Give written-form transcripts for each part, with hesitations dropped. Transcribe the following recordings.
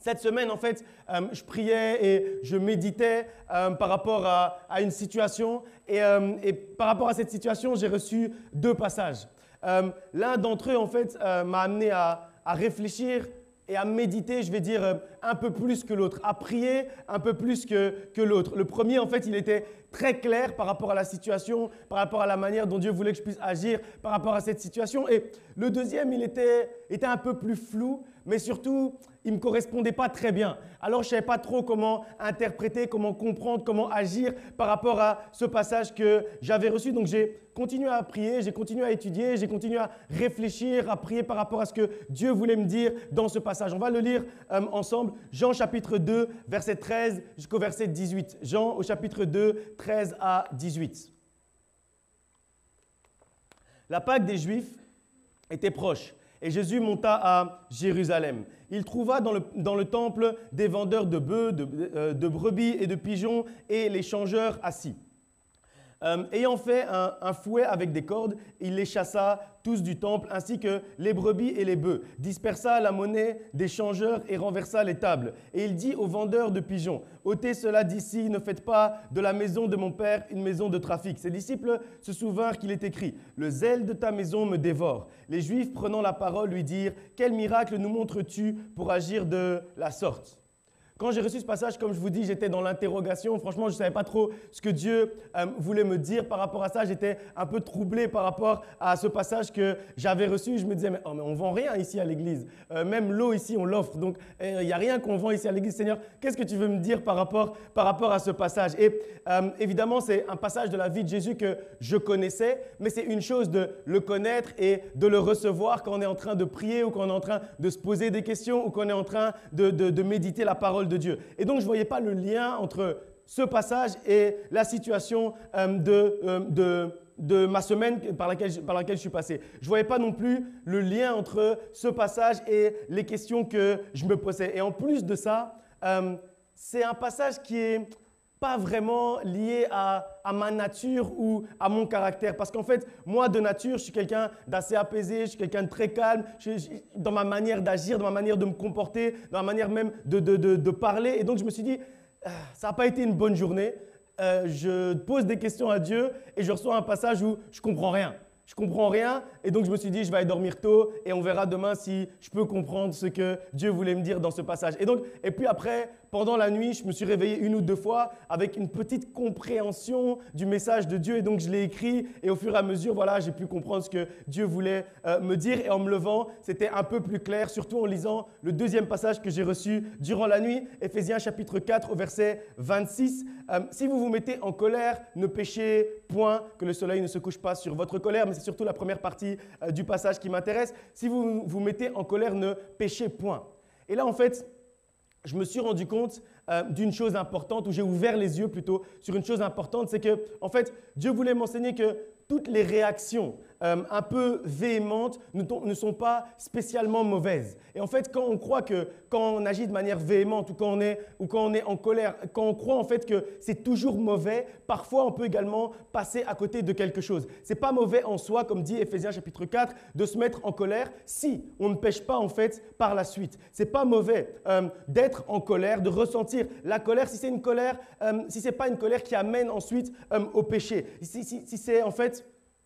Cette semaine, en fait, je priais et je méditais par rapport à une situation. Et par rapport à cette situation, j'ai reçu deux passages. L'un d'entre eux, en fait, m'a amené à réfléchir et à méditer, je vais dire, un peu plus que l'autre, à prier un peu plus que l'autre. Le premier, en fait, il était très clair par rapport à la situation, par rapport à la manière dont Dieu voulait que je puisse agir par rapport à cette situation. Et le deuxième, il était un peu plus flou, mais surtout, il ne me correspondait pas très bien. Alors, je ne savais pas trop comment interpréter, comment comprendre, comment agir par rapport à ce passage que j'avais reçu. Donc, j'ai continué à prier, j'ai continué à étudier, j'ai continué à réfléchir, à prier par rapport à ce que Dieu voulait me dire dans ce passage. On va le lire ensemble. Jean chapitre 2, verset 13 jusqu'au verset 18. Jean au chapitre 2, 13 à 18. La Pâque des Juifs était proche. Et Jésus monta à Jérusalem. Il trouva dans le temple des vendeurs de bœufs, de brebis et de pigeons et les changeurs assis. Ayant fait un fouet avec des cordes, il les chassa tous du temple, ainsi que les brebis et les bœufs, dispersa la monnaie des changeurs et renversa les tables. Et il dit aux vendeurs de pigeons, « ôtez cela d'ici, ne faites pas de la maison de mon père une maison de trafic. » Ses disciples se souvinrent qu'il est écrit, « Le zèle de ta maison me dévore. » Les Juifs, prenant la parole, lui dirent, « Quel miracle nous montres-tu pour agir de la sorte ?» Quand j'ai reçu ce passage, comme je vous dis, j'étais dans l'interrogation. Franchement, je ne savais pas trop ce que Dieu voulait me dire par rapport à ça. J'étais un peu troublé par rapport à ce passage que j'avais reçu. Je me disais, mais on ne vend rien ici à l'église. Même l'eau ici, on l'offre. Donc, il n'y a rien qu'on vend ici à l'église. Seigneur, qu'est-ce que tu veux me dire par rapport à ce passage? Et évidemment, c'est un passage de la vie de Jésus que je connaissais, mais c'est une chose de le connaître et de le recevoir quand on est en train de prier ou quand on est en train de se poser des questions ou quand on est en train de méditer la parole de Dieu. Et donc, je ne voyais pas le lien entre ce passage et la situation de ma semaine par laquelle je suis passé. Je ne voyais pas non plus le lien entre ce passage et les questions que je me posais. Et en plus de ça, c'est un passage qui est pas vraiment lié à ma nature ou à mon caractère. Parce qu'en fait, moi, de nature, je suis quelqu'un d'assez apaisé, je suis quelqu'un de très calme, dans ma manière d'agir, dans ma manière de me comporter, dans ma manière même de parler. Et donc, je me suis dit, ça n'a pas été une bonne journée. Je pose des questions à Dieu et je reçois un passage où je ne comprends rien. Je ne comprends rien et donc je me suis dit, je vais aller dormir tôt et on verra demain si je peux comprendre ce que Dieu voulait me dire dans ce passage. Et puis après, pendant la nuit, je me suis réveillé une ou deux fois avec une petite compréhension du message de Dieu et donc je l'ai écrit et au fur et à mesure, voilà, j'ai pu comprendre ce que Dieu voulait me dire et en me levant, c'était un peu plus clair, surtout en lisant le deuxième passage que j'ai reçu durant la nuit, Éphésiens chapitre 4 au verset 26. Si vous vous mettez en colère, ne péchez point, que le soleil ne se couche pas sur votre colère, mais c'est surtout la première partie du passage qui m'intéresse. Si vous vous mettez en colère, ne péchez point. Et là, en fait, je me suis rendu compte d'une chose importante, ou j'ai ouvert les yeux plutôt sur une chose importante, c'est que, en fait, Dieu voulait m'enseigner que toutes les réactions un peu véhémentes ne sont pas spécialement mauvaises. Et en fait, quand on croit que quand on agit de manière véhémente ou quand on est en colère, quand on croit en fait que c'est toujours mauvais, parfois on peut également passer à côté de quelque chose. C'est pas mauvais en soi, comme dit Éphésiens chapitre 4, de se mettre en colère si on ne pêche pas en fait par la suite. C'est pas mauvais d'être en colère, de ressentir la colère si c'est une colère, si c'est pas une colère qui amène ensuite au péché. Si c'est en fait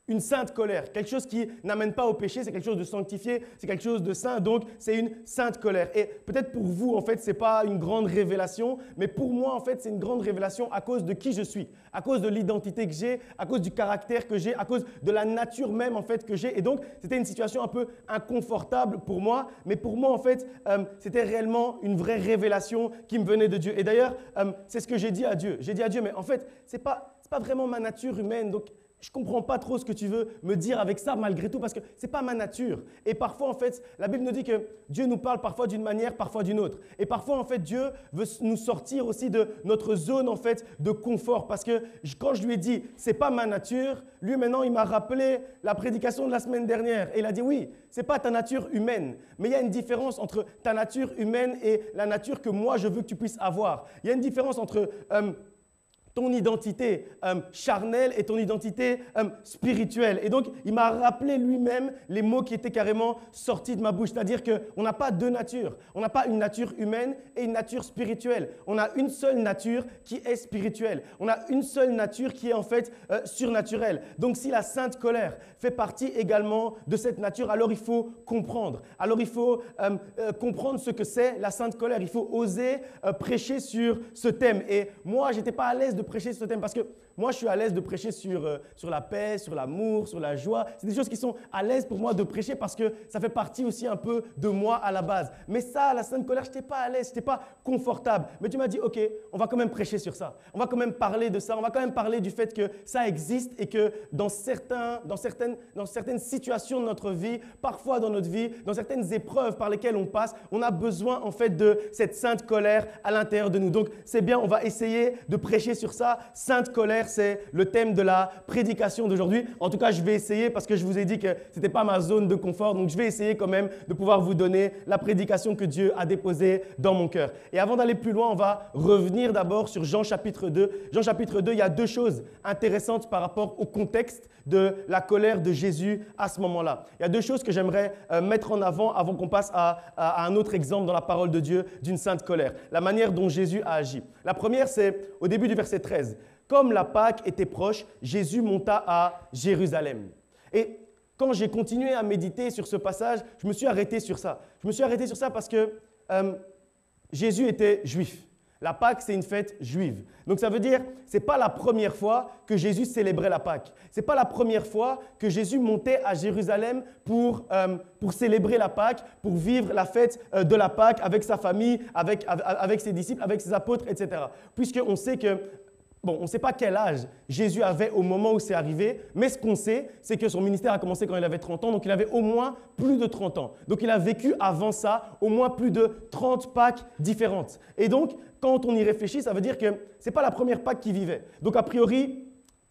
une sainte colère, quelque chose qui n'amène pas au péché, c'est quelque chose de sanctifié, c'est quelque chose de saint, donc c'est une sainte colère. Et peut-être pour vous, en fait, ce n'est pas une grande révélation, mais pour moi, en fait, c'est une grande révélation à cause de qui je suis, à cause de l'identité que j'ai, à cause du caractère que j'ai, à cause de la nature même, en fait, que j'ai. Et donc, c'était une situation un peu inconfortable pour moi, mais pour moi, en fait, c'était réellement une vraie révélation qui me venait de Dieu. Et d'ailleurs, c'est ce que j'ai dit à Dieu. J'ai dit à Dieu, mais en fait, ce n'est pas vraiment ma nature humaine, donc je ne comprends pas trop ce que tu veux me dire avec ça malgré tout parce que ce n'est pas ma nature. Et parfois, en fait, la Bible nous dit que Dieu nous parle parfois d'une manière, parfois d'une autre. Et parfois, en fait, Dieu veut nous sortir aussi de notre zone en fait, de confort. Parce que quand je lui ai dit, ce n'est pas ma nature, lui maintenant, il m'a rappelé la prédication de la semaine dernière. Et il a dit, oui, ce n'est pas ta nature humaine. Mais il y a une différence entre ta nature humaine et la nature que moi, je veux que tu puisses avoir. Il y a une différence entre ton identité charnelle et ton identité spirituelle. Et donc, il m'a rappelé lui-même les mots qui étaient carrément sortis de ma bouche. C'est-à-dire qu'on n'a pas deux natures. On n'a pas une nature humaine et une nature spirituelle. On a une seule nature qui est spirituelle. On a une seule nature qui est en fait surnaturelle. Donc, si la sainte colère fait partie également de cette nature, alors il faut comprendre. Alors, il faut comprendre ce que c'est la sainte colère. Il faut oser prêcher sur ce thème. Et moi, je n'étais pas à l'aise de prêcher sur ce thème parce que moi, je suis à l'aise de prêcher sur la paix, sur l'amour, sur la joie. C'est des choses qui sont à l'aise pour moi de prêcher parce que ça fait partie aussi un peu de moi à la base. Mais ça, la sainte colère, je n'étais pas à l'aise, je n'étais pas confortable. Mais tu m'as dit, OK, on va quand même prêcher sur ça. On va quand même parler de ça. On va quand même parler du fait que ça existe et que dans certaines situations de notre vie, parfois dans notre vie, dans certaines épreuves par lesquelles on passe, on a besoin en fait de cette sainte colère à l'intérieur de nous. Donc, c'est bien, on va essayer de prêcher sur ça. Sainte colère, c'est le thème de la prédication d'aujourd'hui. En tout cas, je vais essayer parce que je vous ai dit que ce n'était pas ma zone de confort. Donc, je vais essayer quand même de pouvoir vous donner la prédication que Dieu a déposée dans mon cœur. Et avant d'aller plus loin, on va revenir d'abord sur Jean chapitre 2. Jean chapitre 2, il y a deux choses intéressantes par rapport au contexte de la colère de Jésus à ce moment-là. Il y a deux choses que j'aimerais mettre en avant qu'on passe à un autre exemple dans la parole de Dieu d'une sainte colère. La manière dont Jésus a agi. La première, c'est au début du verset 13. Comme la Pâque était proche, Jésus monta à Jérusalem. Et quand j'ai continué à méditer sur ce passage, je me suis arrêté sur ça. Je me suis arrêté sur ça parce que Jésus était juif. La Pâque, c'est une fête juive. Donc, ça veut dire ce n'est pas la première fois que Jésus célébrait la Pâque. Ce n'est pas la première fois que Jésus montait à Jérusalem pour célébrer la Pâque, pour vivre la fête de la Pâque avec sa famille, avec ses disciples, avec ses apôtres, etc. Puisqu'on sait que on ne sait pas quel âge Jésus avait au moment où c'est arrivé, mais ce qu'on sait, c'est que son ministère a commencé quand il avait 30 ans, donc il avait au moins plus de 30 ans. Donc il a vécu avant ça au moins plus de 30 Pâques différentes. Et donc, quand on y réfléchit, ça veut dire que ce n'est pas la première Pâque qu'il vivait. Donc a priori,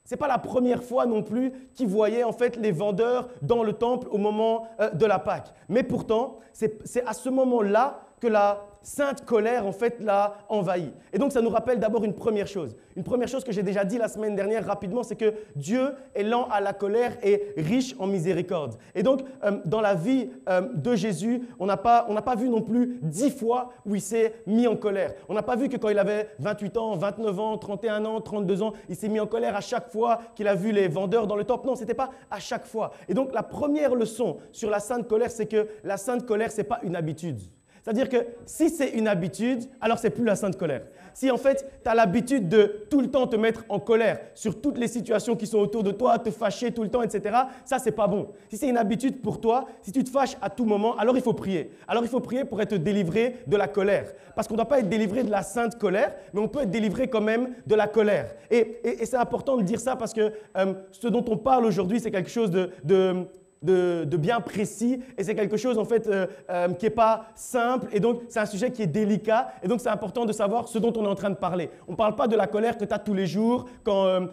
ce n'est pas la première fois non plus qu'il voyait en fait les vendeurs dans le temple au moment de la Pâque. Mais pourtant, c'est à ce moment-là que la sainte colère en fait l'a envahi. Et donc ça nous rappelle d'abord une première chose. Une première chose que j'ai déjà dit la semaine dernière rapidement, c'est que Dieu est lent à la colère et riche en miséricorde. Et donc dans la vie de Jésus, on n'a pas vu non plus 10 fois où il s'est mis en colère. On n'a pas vu que quand il avait 28 ans, 29 ans, 31 ans, 32 ans, il s'est mis en colère à chaque fois qu'il a vu les vendeurs dans le temple. Non, ce n'était pas à chaque fois. Et donc la première leçon sur la sainte colère, c'est que la sainte colère, ce n'est pas une habitude. C'est-à-dire que si c'est une habitude, alors ce n'est plus la sainte colère. Si en fait, tu as l'habitude de tout le temps te mettre en colère sur toutes les situations qui sont autour de toi, te fâcher tout le temps, etc., ça, c'est pas bon. Si c'est une habitude pour toi, si tu te fâches à tout moment, alors il faut prier. Alors il faut prier pour être délivré de la colère. Parce qu'on ne doit pas être délivré de la sainte colère, mais on peut être délivré quand même de la colère. Et c'est important de dire ça parce que ce dont on parle aujourd'hui, c'est quelque chose de bien précis et c'est quelque chose en fait qui n'est pas simple et donc c'est un sujet qui est délicat et donc c'est important de savoir ce dont on est en train de parler. On ne parle pas de la colère que tu as tous les jours quand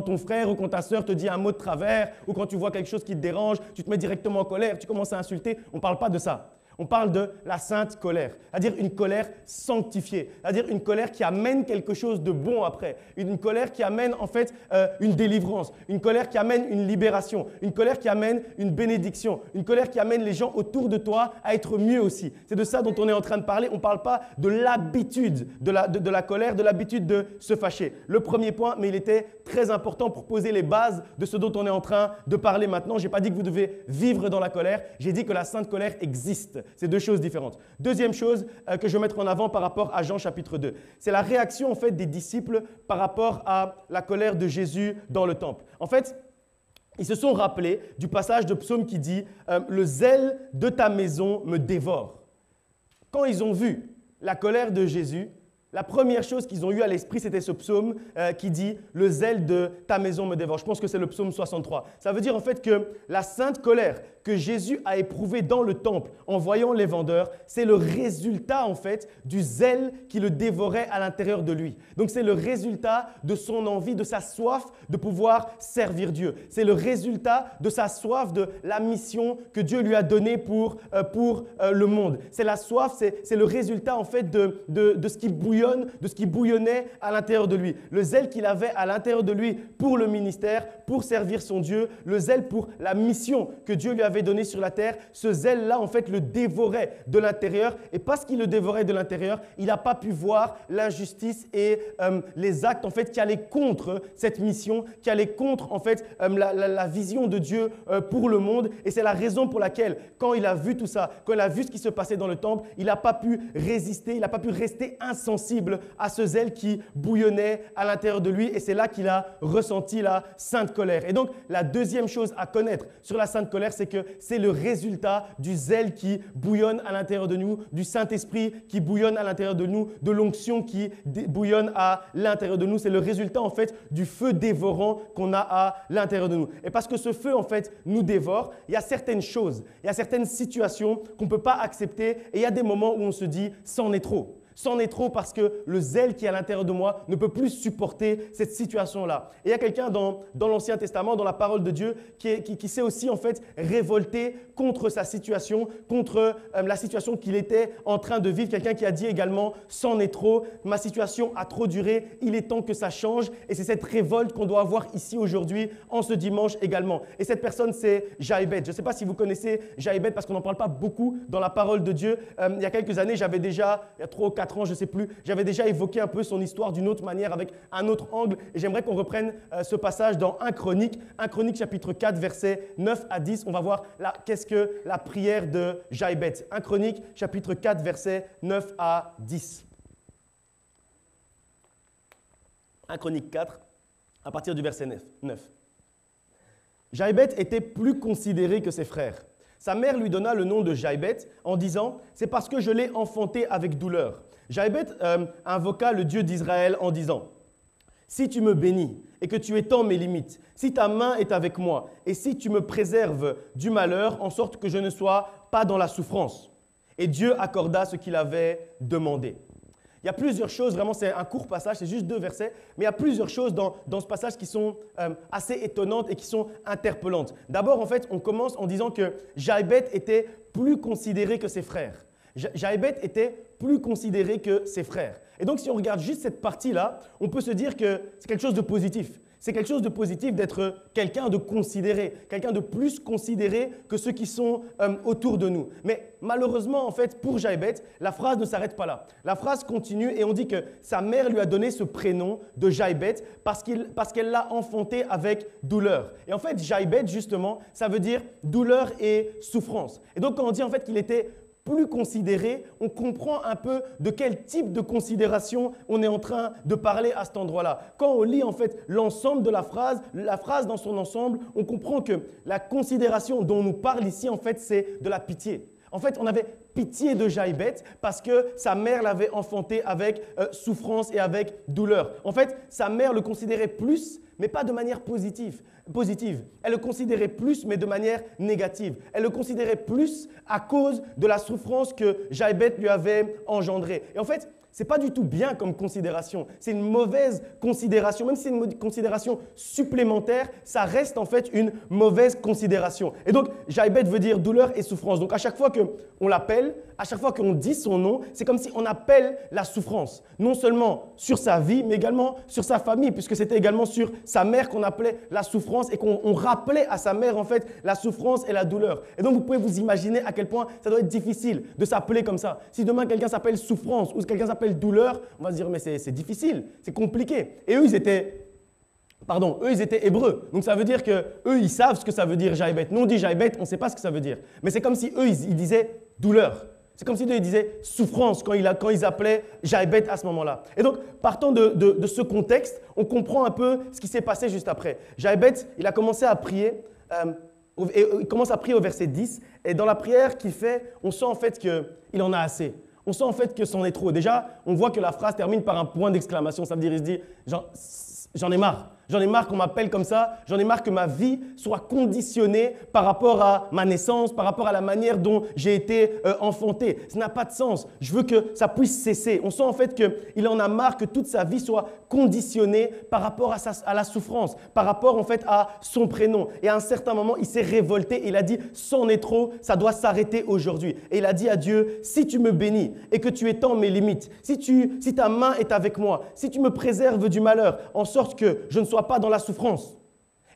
ton frère ou quand ta sœur te dit un mot de travers ou quand tu vois quelque chose qui te dérange, tu te mets directement en colère, tu commences à insulter. On ne parle pas de ça. On parle de la sainte colère, c'est-à-dire une colère sanctifiée, c'est-à-dire une colère qui amène quelque chose de bon après, une colère qui amène en fait une délivrance, une colère qui amène une libération, une colère qui amène une bénédiction, une colère qui amène les gens autour de toi à être mieux aussi. C'est de ça dont on est en train de parler. On ne parle pas de l'habitude de la colère, de l'habitude de se fâcher. Le premier point, mais il était très important pour poser les bases de ce dont on est en train de parler maintenant. Je n'ai pas dit que vous devez vivre dans la colère, j'ai dit que la sainte colère existe. C'est deux choses différentes. Deuxième chose que je veux mettre en avant par rapport à Jean chapitre 2, c'est la réaction en fait des disciples par rapport à la colère de Jésus dans le temple. En fait, ils se sont rappelés du passage de Psaume qui dit « Le zèle de ta maison me dévore ». Quand ils ont vu la colère de Jésus, la première chose qu'ils ont eu à l'esprit, c'était ce psaume qui dit « Le zèle de ta maison me dévore ». Je pense que c'est le psaume 63. Ça veut dire en fait que la sainte colère que Jésus a éprouvée dans le temple en voyant les vendeurs, c'est le résultat en fait du zèle qui le dévorait à l'intérieur de lui. Donc c'est le résultat de son envie, de sa soif de pouvoir servir Dieu. C'est le résultat de sa soif de la mission que Dieu lui a donnée pour le monde. C'est la soif, c'est le résultat en fait de ce qui bouillonnait de ce qui bouillonnait à l'intérieur de lui. Le zèle qu'il avait à l'intérieur de lui pour le ministère, pour servir son Dieu, le zèle pour la mission que Dieu lui avait donnée sur la terre, ce zèle-là, en fait, le dévorait de l'intérieur. Et parce qu'il le dévorait de l'intérieur, il n'a pas pu voir l'injustice et les actes, en fait, qui allaient contre cette mission, qui allaient contre, en fait, la vision de Dieu pour le monde. Et c'est la raison pour laquelle, quand il a vu tout ça, quand il a vu ce qui se passait dans le temple, il n'a pas pu résister, il n'a pas pu rester insensible à ce zèle qui bouillonnait à l'intérieur de lui. Et c'est là qu'il a ressenti la sainte colère. Et donc, la deuxième chose à connaître sur la sainte colère, c'est que c'est le résultat du zèle qui bouillonne à l'intérieur de nous, du Saint-Esprit qui bouillonne à l'intérieur de nous, de l'onction qui bouillonne à l'intérieur de nous. C'est le résultat, en fait, du feu dévorant qu'on a à l'intérieur de nous. Et parce que ce feu, en fait, nous dévore, il y a certaines choses, il y a certaines situations qu'on ne peut pas accepter et il y a des moments où on se dit « c'en est trop ». C'en est trop parce que le zèle qui est à l'intérieur de moi ne peut plus supporter cette situation-là. Et il y a quelqu'un dans l'Ancien Testament, dans la parole de Dieu, qui s'est aussi en fait révolté contre sa situation, contre la situation qu'il était en train de vivre. Quelqu'un qui a dit également « c'en est trop, ma situation a trop duré, il est temps que ça change ». Et c'est cette révolte qu'on doit avoir ici aujourd'hui, en ce dimanche également. Et cette personne, c'est Jaïbeth. Je ne sais pas si vous connaissez Jaïbeth parce qu'on n'en parle pas beaucoup dans la parole de Dieu. Il y a quelques années, j'avais déjà, il y a 3 ou 4 ans, je ne sais plus, j'avais déjà évoqué un peu son histoire d'une autre manière, avec un autre angle. Et j'aimerais qu'on reprenne ce passage dans 1 Chronique chapitre 4, versets 9 à 10. On va voir qu'est-ce que la prière de Jaïbeth. 1 Chronique chapitre 4, versets 9 à 10. 1 Chronique 4, à partir du verset 9. Jaïbeth était plus considéré que ses frères. Sa mère lui donna le nom de Jaïbeth en disant « C'est parce que je l'ai enfanté avec douleur ». Jaïbeth invoqua le Dieu d'Israël en disant « Si tu me bénis et que tu étends mes limites, si ta main est avec moi et si tu me préserves du malheur en sorte que je ne sois pas dans la souffrance. » Et Dieu accorda ce qu'il avait demandé. Il y a plusieurs choses, vraiment c'est un court passage, c'est juste 2 versets, mais il y a plusieurs choses dans ce passage qui sont assez étonnantes et qui sont interpellantes. D'abord, en fait, on commence en disant que Jaïbeth était plus considéré que ses frères. Jaïbeth était plus considéré que ses frères. Et donc, si on regarde juste cette partie-là, on peut se dire que c'est quelque chose de positif. C'est quelque chose de positif d'être quelqu'un de considéré, quelqu'un de plus considéré que ceux qui sont autour de nous. Mais malheureusement, en fait, pour Jaïbeth, la phrase ne s'arrête pas là. La phrase continue et on dit que sa mère lui a donné ce prénom de Jaïbeth parce qu'elle l'a enfanté avec douleur. Et en fait, Jaïbeth, justement, ça veut dire douleur et souffrance. Et donc, quand on dit en fait qu'il était plus considéré, on comprend un peu de quel type de considération on est en train de parler à cet endroit-là. Quand on lit en fait l'ensemble de la phrase dans son ensemble, on comprend que la considération dont on nous parle ici, en fait, c'est de la pitié. En fait, on avait pitié de Jaïbeth parce que sa mère l'avait enfanté avec souffrance et avec douleur. En fait, sa mère le considérait plus, mais pas de manière positive. Elle le considérait plus, mais de manière négative. Elle le considérait plus à cause de la souffrance que Jaïbeth lui avait engendrée. Et en fait, ce n'est pas du tout bien comme considération. C'est une mauvaise considération. Même si c'est une considération supplémentaire, ça reste en fait une mauvaise considération. Et donc, Jaïbeth veut dire douleur et souffrance. Donc, à chaque fois qu'on l'appelle, à chaque fois qu'on dit son nom, c'est comme si on appelle la souffrance. Non seulement sur sa vie, mais également sur sa famille, puisque c'était également sur sa mère qu'on appelait la souffrance et qu'on rappelait à sa mère en fait la souffrance et la douleur. Et donc, vous pouvez vous imaginer à quel point ça doit être difficile de s'appeler comme ça. Si demain, quelqu'un s'appelle souffrance ou quelqu'un s'appelle douleur, on va se dire mais c'est difficile, c'est compliqué. Et eux, ils étaient hébreux. Donc ça veut dire que eux, ils savent ce que ça veut dire Jaïbeth. Nous, on dit Jaïbeth, on ne sait pas ce que ça veut dire. Mais c'est comme si eux, ils disaient douleur. C'est comme si eux, ils disaient souffrance quand ils appelaient Jaïbeth à ce moment-là. Et donc, partant de ce contexte, on comprend un peu ce qui s'est passé juste après. Jaïbeth, il a commencé à prier. Il commence à prier au verset 10. Et dans la prière qu'il fait, on sent en fait qu'il en a assez. On sent en fait que c'en est trop. Déjà, on voit que la phrase termine par un point d'exclamation. Ça veut dire, il se dit, j'en ai marre. J'en ai marre qu'on m'appelle comme ça. J'en ai marre que ma vie soit conditionnée par rapport à ma naissance, par rapport à la manière dont j'ai été enfanté. Ça n'a pas de sens. Je veux que ça puisse cesser. On sent en fait qu'il en a marre que toute sa vie soit conditionnée par rapport à la souffrance, par rapport en fait à son prénom. Et à un certain moment, il s'est révolté et il a dit « c'en est trop, ça doit s'arrêter aujourd'hui ». Et il a dit à Dieu « si tu me bénis et que tu étends mes limites, si ta main est avec moi, si tu me préserves du malheur, en sorte que je ne sois pas dans la souffrance. »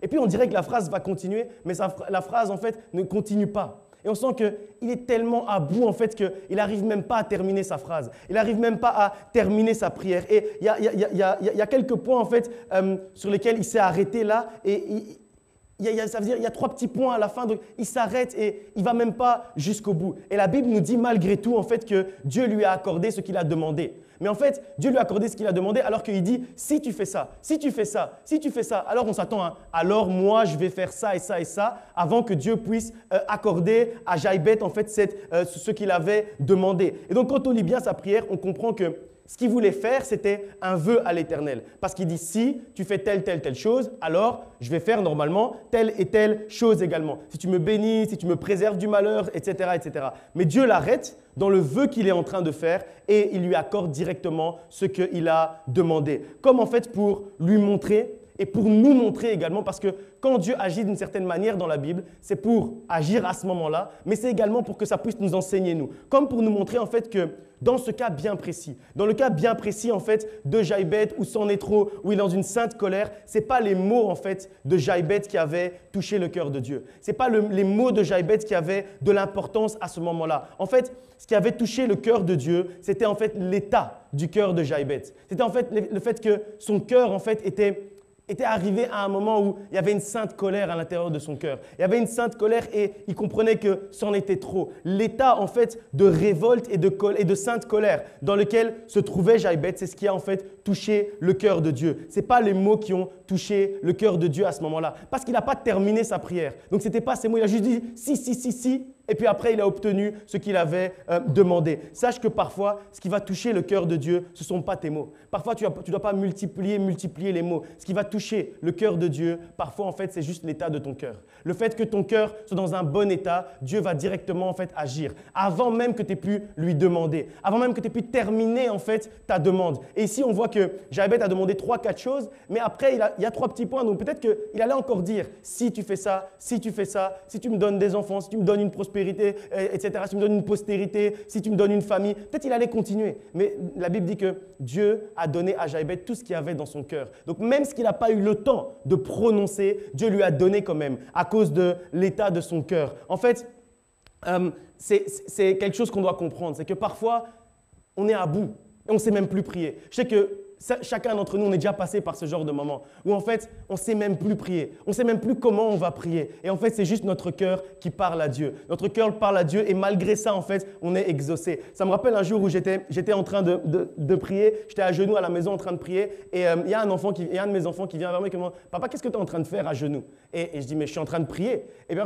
Et puis on dirait que la phrase va continuer, mais la phrase en fait ne continue pas. Et on sent qu'il est tellement à bout en fait qu'il n'arrive même pas à terminer sa phrase. Il n'arrive même pas à terminer sa prière. Et il y a quelques points en fait sur lesquels il s'est arrêté là. Et ça veut dire il y a 3 petits points à la fin. Donc il s'arrête et il ne va même pas jusqu'au bout. Et la Bible nous dit malgré tout en fait que Dieu lui a accordé ce qu'il a demandé. Mais en fait, Dieu lui a accordé ce qu'il a demandé alors qu'il dit « si tu fais ça, si tu fais ça, si tu fais ça », alors on s'attend à « alors moi je vais faire ça et ça et ça » avant que Dieu puisse accorder à Jaïbeth en fait ce qu'il avait demandé. Et donc quand on lit bien sa prière, on comprend que ce qu'il voulait faire, c'était un vœu à l'Éternel. Parce qu'il dit, si tu fais telle chose, alors je vais faire normalement telle et telle chose également. Si tu me bénis, si tu me préserves du malheur, etc. etc. Mais Dieu l'arrête dans le vœu qu'il est en train de faire et il lui accorde directement ce qu'il a demandé. Comme en fait pour lui montrer et pour nous montrer également, parce que quand Dieu agit d'une certaine manière dans la Bible, c'est pour agir à ce moment-là, mais c'est également pour que ça puisse nous enseigner nous. Comme pour nous montrer en fait que dans ce cas bien précis, dans le cas bien précis en fait de Jaïbeth où c'en est trop, où il est dans une sainte colère, ce n'est pas les mots en fait de Jaïbeth qui avaient touché le cœur de Dieu. Ce n'est pas les mots de Jaïbeth qui avaient de l'importance à ce moment-là. En fait, ce qui avait touché le cœur de Dieu, c'était en fait l'état du cœur de Jaïbeth. C'était en fait le fait que son cœur en fait était arrivé à un moment où il y avait une sainte colère à l'intérieur de son cœur. Il y avait une sainte colère et il comprenait que c'en était trop. L'état en fait de révolte et de sainte colère dans lequel se trouvait Jaïbeth, c'est ce qui a en fait touché le cœur de Dieu. Ce n'est pas les mots qui ont touché le cœur de Dieu à ce moment-là. Parce qu'il n'a pas terminé sa prière. Donc ce n'était pas ces mots, il a juste dit si. Et puis après, il a obtenu ce qu'il avait demandé. Sache que parfois, ce qui va toucher le cœur de Dieu, ce ne sont pas tes mots. Parfois, tu ne dois pas multiplier les mots. Ce qui va toucher le cœur de Dieu, parfois, en fait, c'est juste l'état de ton cœur. Le fait que ton cœur soit dans un bon état, Dieu va directement, en fait, agir. Avant même que tu aies pu lui demander. Avant même que tu aies pu terminer, en fait, ta demande. Et ici, on voit que Jaïbeth a demandé 3-4 choses, mais après, il y a 3 petits points. Donc, peut-être qu'il allait encore dire, si tu fais ça, si tu fais ça, si tu me donnes des enfants, si tu me donnes une prospérité, etc. Si tu me donnes une postérité, si tu me donnes une famille, peut-être il allait continuer. Mais la Bible dit que Dieu a donné à Jaïbeth tout ce qu'il y avait dans son cœur. Donc même ce qu'il n'a pas eu le temps de prononcer, Dieu lui a donné quand même à cause de l'état de son cœur. En fait, c'est quelque chose qu'on doit comprendre. C'est que parfois, on est à bout et on ne sait même plus prier. Je sais que chacun d'entre nous, on est déjà passé par ce genre de moment où en fait, on ne sait même plus prier. On ne sait même plus comment on va prier. Et en fait, c'est juste notre cœur qui parle à Dieu. Notre cœur parle à Dieu et malgré ça, en fait, on est exaucé. Ça me rappelle un jour où j'étais en train de prier. J'étais à genoux à la maison en train de prier et il y a un de mes enfants qui vient vers moi et qui me dit « Papa, qu'est-ce que tu es en train de faire à genoux ?» Et je dis « Mais je suis en train de prier. » Et bien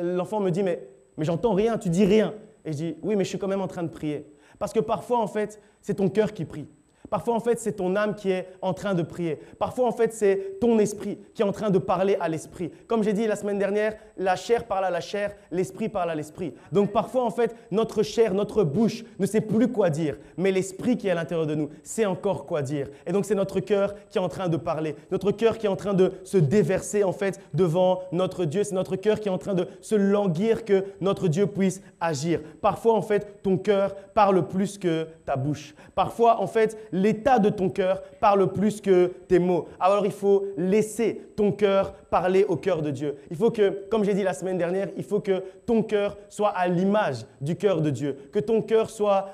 l'enfant me dit « Mais j'entends rien, tu dis rien. » Et je dis « Oui, mais je suis quand même en train de prier. » Parce que parfois, en fait, c'est ton cœur qui prie. Parfois, en fait, c'est ton âme qui est en train de prier. Parfois, en fait, c'est ton esprit qui est en train de parler à l'esprit. Comme j'ai dit la semaine dernière, la chair parle à la chair, l'esprit parle à l'esprit. Donc, parfois, en fait, notre chair, notre bouche ne sait plus quoi dire, mais l'esprit qui est à l'intérieur de nous sait encore quoi dire. Et donc, c'est notre cœur qui est en train de parler. Notre cœur qui est en train de se déverser, en fait, devant notre Dieu. C'est notre cœur qui est en train de se languir que notre Dieu puisse agir. Parfois, en fait, ton cœur parle plus que ta bouche. Parfois, en fait, l'état de ton cœur parle plus que tes mots. Alors, il faut laisser ton cœur parler au cœur de Dieu. Il faut que, comme j'ai dit la semaine dernière, il faut que ton cœur soit à l'image du cœur de Dieu. Que ton cœur soit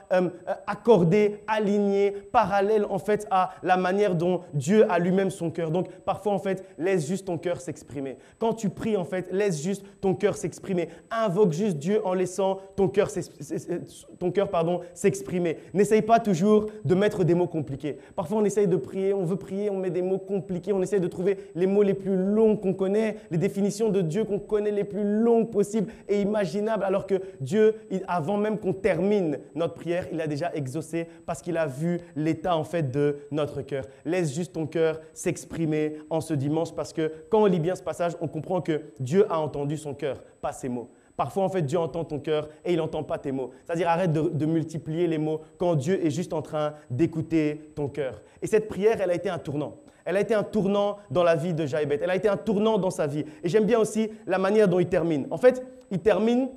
accordé, aligné, parallèle en fait à la manière dont Dieu a lui-même son cœur. Donc, parfois, en fait, laisse juste ton cœur s'exprimer. Quand tu pries, en fait, laisse juste ton cœur s'exprimer. Invoque juste Dieu en laissant ton cœur s'exprimer. N'essaye pas toujours de mettre des mots compliqués. Parfois, on essaye de prier, on veut prier, on met des mots compliqués, on essaye de trouver les mots les plus longs qu'on connaît, les définitions de Dieu qu'on connaît les plus longues possibles et imaginables, alors que Dieu, avant même qu'on termine notre prière, il a déjà exaucé parce qu'il a vu l'état en fait de notre cœur. Laisse juste ton cœur s'exprimer en ce dimanche parce que quand on lit bien ce passage, on comprend que Dieu a entendu son cœur, pas ses mots. Parfois, en fait, Dieu entend ton cœur et il n'entend pas tes mots. C'est-à-dire, arrête de multiplier les mots quand Dieu est juste en train d'écouter ton cœur. Et cette prière, elle a été un tournant. Elle a été un tournant dans la vie de Jaïbet. Elle a été un tournant dans sa vie. Et j'aime bien aussi la manière dont il termine. En fait, il termine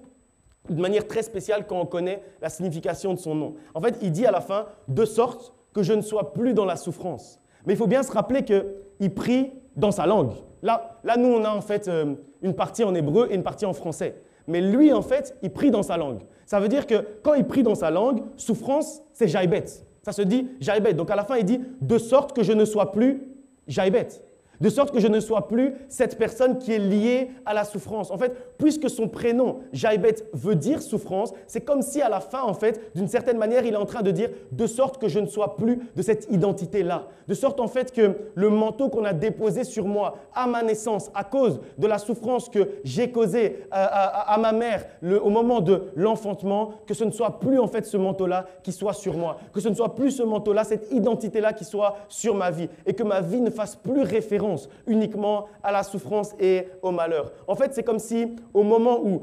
de manière très spéciale quand on connaît la signification de son nom. En fait, il dit à la fin, de sorte que je ne sois plus dans la souffrance. Mais il faut bien se rappeler qu'il prie dans sa langue. Là, nous, on a en fait une partie en hébreu et une partie en français. Mais lui, en fait, il prie dans sa langue. Ça veut dire que quand il prie dans sa langue, souffrance, c'est Jaïbet. Ça se dit Jaïbet. Donc à la fin, il dit « de sorte que je ne sois plus Jaïbet ». De sorte que je ne sois plus cette personne qui est liée à la souffrance. En fait, puisque son prénom, Jaïbet, veut dire souffrance, c'est comme si à la fin, en fait, d'une certaine manière, il est en train de dire de sorte que je ne sois plus de cette identité-là. De sorte, en fait, que le manteau qu'on a déposé sur moi à ma naissance, à cause de la souffrance que j'ai causée à ma mère au moment de l'enfantement, que ce ne soit plus, en fait, ce manteau-là qui soit sur moi. Que ce ne soit plus ce manteau-là, cette identité-là qui soit sur ma vie. Et que ma vie ne fasse plus référence uniquement à la souffrance et au malheur. En fait, c'est comme si au moment où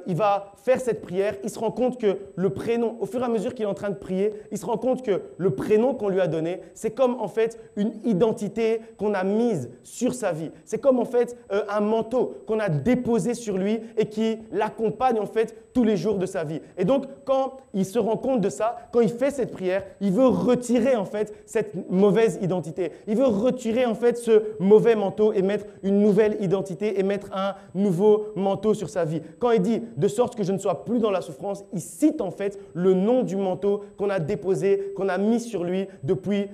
il va faire cette prière, il se rend compte que le prénom, au fur et à mesure qu'il est en train de prier, il se rend compte que le prénom qu'on lui a donné, c'est comme en fait une identité qu'on a mise sur sa vie. C'est comme en fait un manteau qu'on a déposé sur lui et qui l'accompagne en fait tous les jours de sa vie. Et donc, quand il se rend compte de ça, quand il fait cette prière, il veut retirer en fait cette mauvaise identité. Il veut retirer en fait ce mauvais manteau et mettre une nouvelle identité et mettre un nouveau manteau sur sa vie. Quand il dit « de sorte que je ne sois plus dans la souffrance », il cite en fait le nom du manteau qu'on a déposé, qu'on a mis sur lui depuis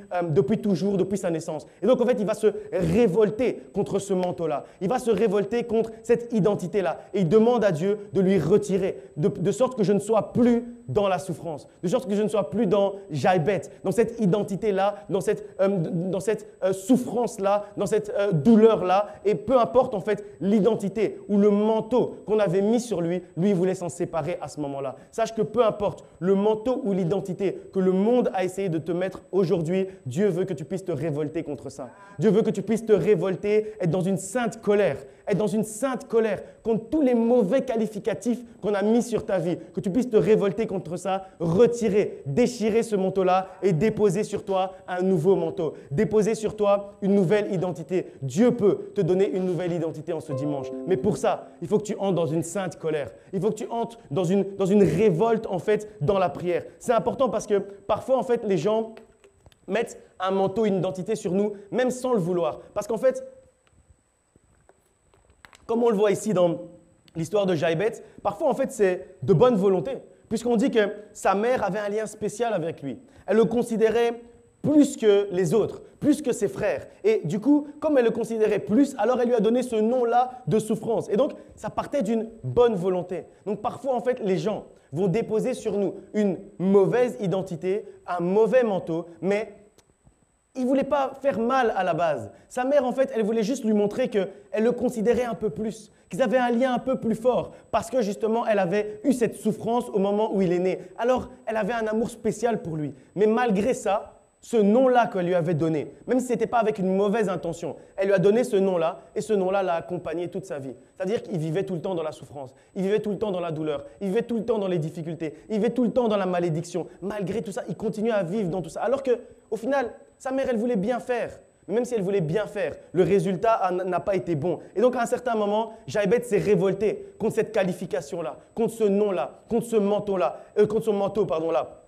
toujours, depuis sa naissance. Et donc en fait, il va se révolter contre ce manteau-là. Il va se révolter contre cette identité-là. Et il demande à Dieu de lui retirer, de sorte que je ne sois plus dans la souffrance, de sorte que je ne sois plus dans Jaïbet, dans cette identité-là, dans cette souffrance-là, dans cette douleur-là. Et peu importe en fait l'identité ou le manteau qu'on avait mis sur lui, lui il voulait s'en séparer à ce moment-là. Sache que peu importe le manteau ou l'identité que le monde a essayé de te mettre aujourd'hui, Dieu veut que tu puisses te révolter contre ça. Dieu veut que tu puisses te révolter, être dans une sainte colère, contre tous les mauvais qualificatifs qu'on a mis sur ta vie, que tu puisses te révolter contre ça, retirer, déchirer ce manteau-là et déposer sur toi un nouveau manteau, déposer sur toi une nouvelle identité. Dieu peut te donner une nouvelle identité en ce dimanche. Mais pour ça, il faut que tu entres dans une sainte colère. Il faut que tu entres dans une révolte en fait dans la prière. C'est important parce que parfois en fait les gens mettent un manteau, une identité sur nous, même sans le vouloir. Parce qu'en fait, comme on le voit ici dans l'histoire de Jaïbet, parfois en fait c'est de bonne volonté, puisqu'on dit que sa mère avait un lien spécial avec lui. Elle le considérait plus que les autres, plus que ses frères. Et du coup, comme elle le considérait plus, alors elle lui a donné ce nom-là de souffrance. Et donc, ça partait d'une bonne volonté. Donc parfois, en fait, les gens vont déposer sur nous une mauvaise identité, un mauvais manteau, mais il ne voulait pas faire mal à la base. Sa mère, en fait, elle voulait juste lui montrer qu'elle le considérait un peu plus, qu'ils avaient un lien un peu plus fort parce que justement, elle avait eu cette souffrance au moment où il est né. Alors, elle avait un amour spécial pour lui. Mais malgré ça, ce nom-là qu'elle lui avait donné, même si ce n'était pas avec une mauvaise intention, elle lui a donné ce nom-là et ce nom-là l'a accompagné toute sa vie. C'est-à-dire qu'il vivait tout le temps dans la souffrance, il vivait tout le temps dans la douleur, il vivait tout le temps dans les difficultés, il vivait tout le temps dans la malédiction. Malgré tout ça, il continuait à vivre dans tout ça. Alors qu'au final, sa mère, elle voulait bien faire. Mais même si elle voulait bien faire, le résultat n'a pas été bon. Et donc, à un certain moment, Jaïbet s'est révolté contre cette qualification-là, contre ce nom-là, contre ce manteau-là, contre son manteau, là.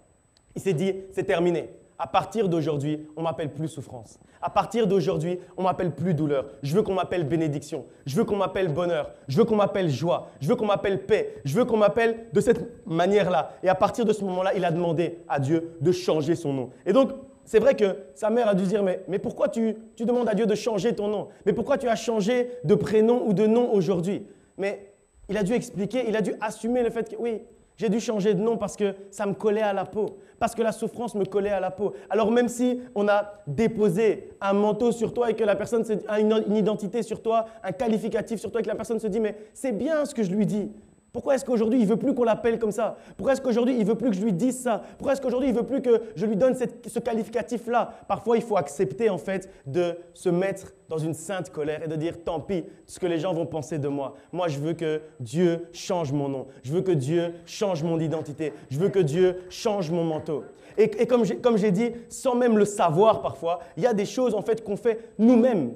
Il s'est dit, c'est terminé. À partir d'aujourd'hui, on ne m'appelle plus souffrance. À partir d'aujourd'hui, on ne m'appelle plus douleur. Je veux qu'on m'appelle bénédiction. Je veux qu'on m'appelle bonheur. Je veux qu'on m'appelle joie. Je veux qu'on m'appelle paix. Je veux qu'on m'appelle de cette manière-là. Et à partir de ce moment-là, il a demandé à Dieu de changer son nom. Et donc, c'est vrai que sa mère a dû dire, mais pourquoi tu demandes à Dieu de changer ton nom? Mais pourquoi tu as changé de prénom ou de nom aujourd'hui? Mais il a dû expliquer, il a dû assumer le fait que oui, J'ai dû changer de nom parce que ça me collait à la peau, parce que la souffrance me collait à la peau. Alors même si on a déposé un manteau sur toi et que la personne a une identité sur toi, un qualificatif sur toi et que la personne se dit « mais c'est bien ce que je lui dis ». Pourquoi est-ce qu'aujourd'hui, il ne veut plus qu'on l'appelle comme ça? Pourquoi est-ce qu'aujourd'hui, il ne veut plus que je lui dise ça? Pourquoi est-ce qu'aujourd'hui, il ne veut plus que je lui donne ce qualificatif-là? Parfois, il faut accepter en fait de se mettre dans une sainte colère et de dire « tant pis, ce que les gens vont penser de moi. Moi, je veux que Dieu change mon nom. Je veux que Dieu change mon identité. Je veux que Dieu change mon manteau. » Et comme j'ai dit, sans même le savoir parfois, il y a des choses en fait qu'on fait nous-mêmes.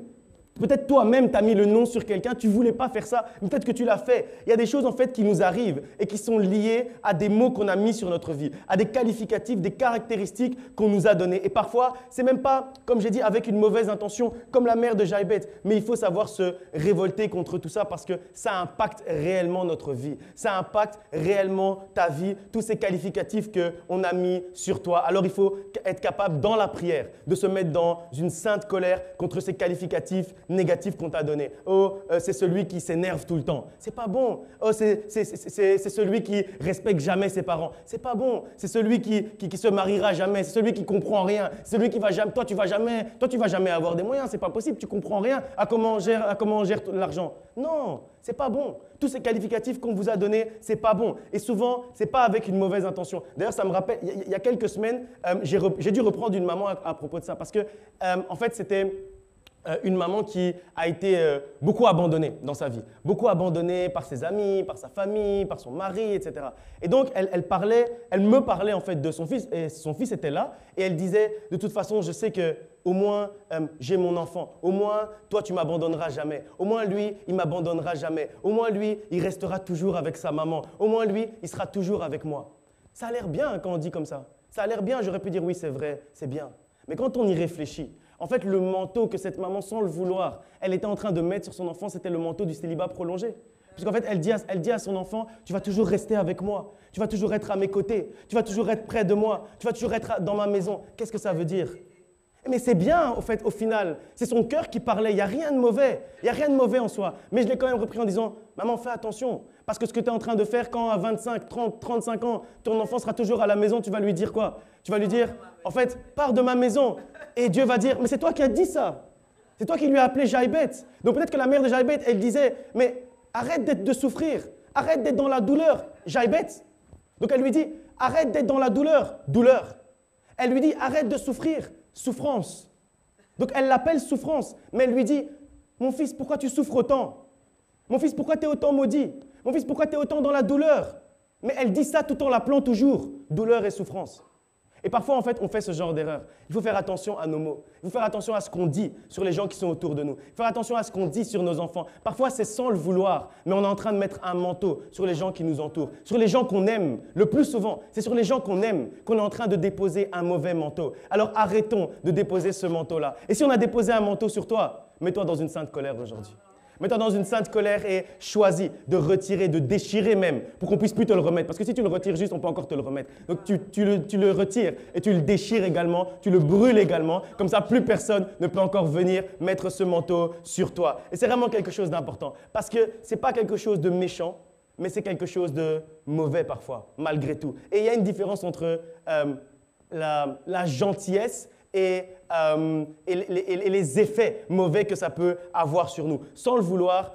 Peut-être toi-même, tu as mis le nom sur quelqu'un, tu ne voulais pas faire ça, mais peut-être que tu l'as fait. Il y a des choses en fait qui nous arrivent et qui sont liées à des mots qu'on a mis sur notre vie, à des qualificatifs, des caractéristiques qu'on nous a données. Et parfois, ce n'est même pas, comme j'ai dit, avec une mauvaise intention, comme la mère de Jaïbet, mais il faut savoir se révolter contre tout ça parce que ça impacte réellement notre vie. Ça impacte réellement ta vie, tous ces qualificatifs qu'on a mis sur toi. Alors il faut être capable dans la prière de se mettre dans une sainte colère contre ces qualificatifs négatif qu'on t'a donné. Oh, c'est celui qui s'énerve tout le temps. C'est pas bon. Oh, c'est celui qui respecte jamais ses parents. C'est pas bon. C'est celui qui se mariera jamais. C'est celui qui comprend rien. C'est celui qui va jamais. Toi, tu vas jamais avoir des moyens. C'est pas possible. Tu comprends rien à comment on gère l'argent. Non, c'est pas bon. Tous ces qualificatifs qu'on vous a donnés, c'est pas bon. Et souvent, c'est pas avec une mauvaise intention. D'ailleurs, ça me rappelle. Il y a quelques semaines, j'ai dû reprendre une maman à propos de ça parce que en fait, c'était une maman qui a été beaucoup abandonnée dans sa vie, beaucoup abandonnée par ses amis, par sa famille, par son mari, etc. Et donc, elle me parlait en fait de son fils, et son fils était là, et elle disait, de toute façon, je sais que au moins j'ai mon enfant, au moins toi tu m'abandonneras jamais, au moins lui il m'abandonnera jamais, au moins lui il restera toujours avec sa maman, au moins lui il sera toujours avec moi. Ça a l'air bien quand on dit comme ça, ça a l'air bien, j'aurais pu dire oui c'est vrai, c'est bien, mais quand on y réfléchit, en fait, le manteau que cette maman, sans le vouloir, elle était en train de mettre sur son enfant, c'était le manteau du célibat prolongé. Puisqu'en fait, elle dit à son enfant, tu vas toujours rester avec moi, tu vas toujours être à mes côtés, tu vas toujours être près de moi, tu vas toujours être dans ma maison. Qu'est-ce que ça veut dire? Mais c'est bien, au final. C'est son cœur qui parlait, il n'y a rien de mauvais. Il n'y a rien de mauvais en soi. Mais je l'ai quand même repris en disant, maman, fais attention. Parce que ce que tu es en train de faire quand à 25, 30, 35 ans, ton enfant sera toujours à la maison, tu vas lui dire quoi? Tu vas lui dire, en fait, pars de ma maison. Et Dieu va dire, mais c'est toi qui as dit ça. C'est toi qui lui as appelé Jaïbet. Donc peut-être que la mère de Jaïbet, elle disait, mais arrête de souffrir. Arrête d'être dans la douleur. Jaïbet. Donc elle lui dit, arrête d'être dans la douleur. Douleur. Elle lui dit, arrête de souffrir. Souffrance. Donc elle l'appelle souffrance. Mais elle lui dit, mon fils, pourquoi tu souffres autant? Mon fils, pourquoi tu es autant maudit? Mon fils, pourquoi tu es autant dans la douleur? Mais elle dit ça tout en l'appelant toujours douleur et souffrance. Et parfois, en fait, on fait ce genre d'erreur. Il faut faire attention à nos mots. Il faut faire attention à ce qu'on dit sur les gens qui sont autour de nous. Il faut faire attention à ce qu'on dit sur nos enfants. Parfois, c'est sans le vouloir, mais on est en train de mettre un manteau sur les gens qui nous entourent, sur les gens qu'on aime. Le plus souvent, c'est sur les gens qu'on aime qu'on est en train de déposer un mauvais manteau. Alors arrêtons de déposer ce manteau-là. Et si on a déposé un manteau sur toi, mets-toi dans une sainte colère aujourd'hui. Mets-toi dans une sainte colère et choisis de retirer, de déchirer même, pour qu'on puisse plus te le remettre. Parce que si tu le retires juste, on peut encore te le remettre. Donc tu le retires et tu le déchires également, tu le brûles également. Comme ça, plus personne ne peut encore venir mettre ce manteau sur toi. Et c'est vraiment quelque chose d'important. Parce que ce n'est pas quelque chose de méchant, mais c'est quelque chose de mauvais parfois, malgré tout. Et il y a une différence entre la gentillesse et les effets mauvais que ça peut avoir sur nous. Sans le vouloir,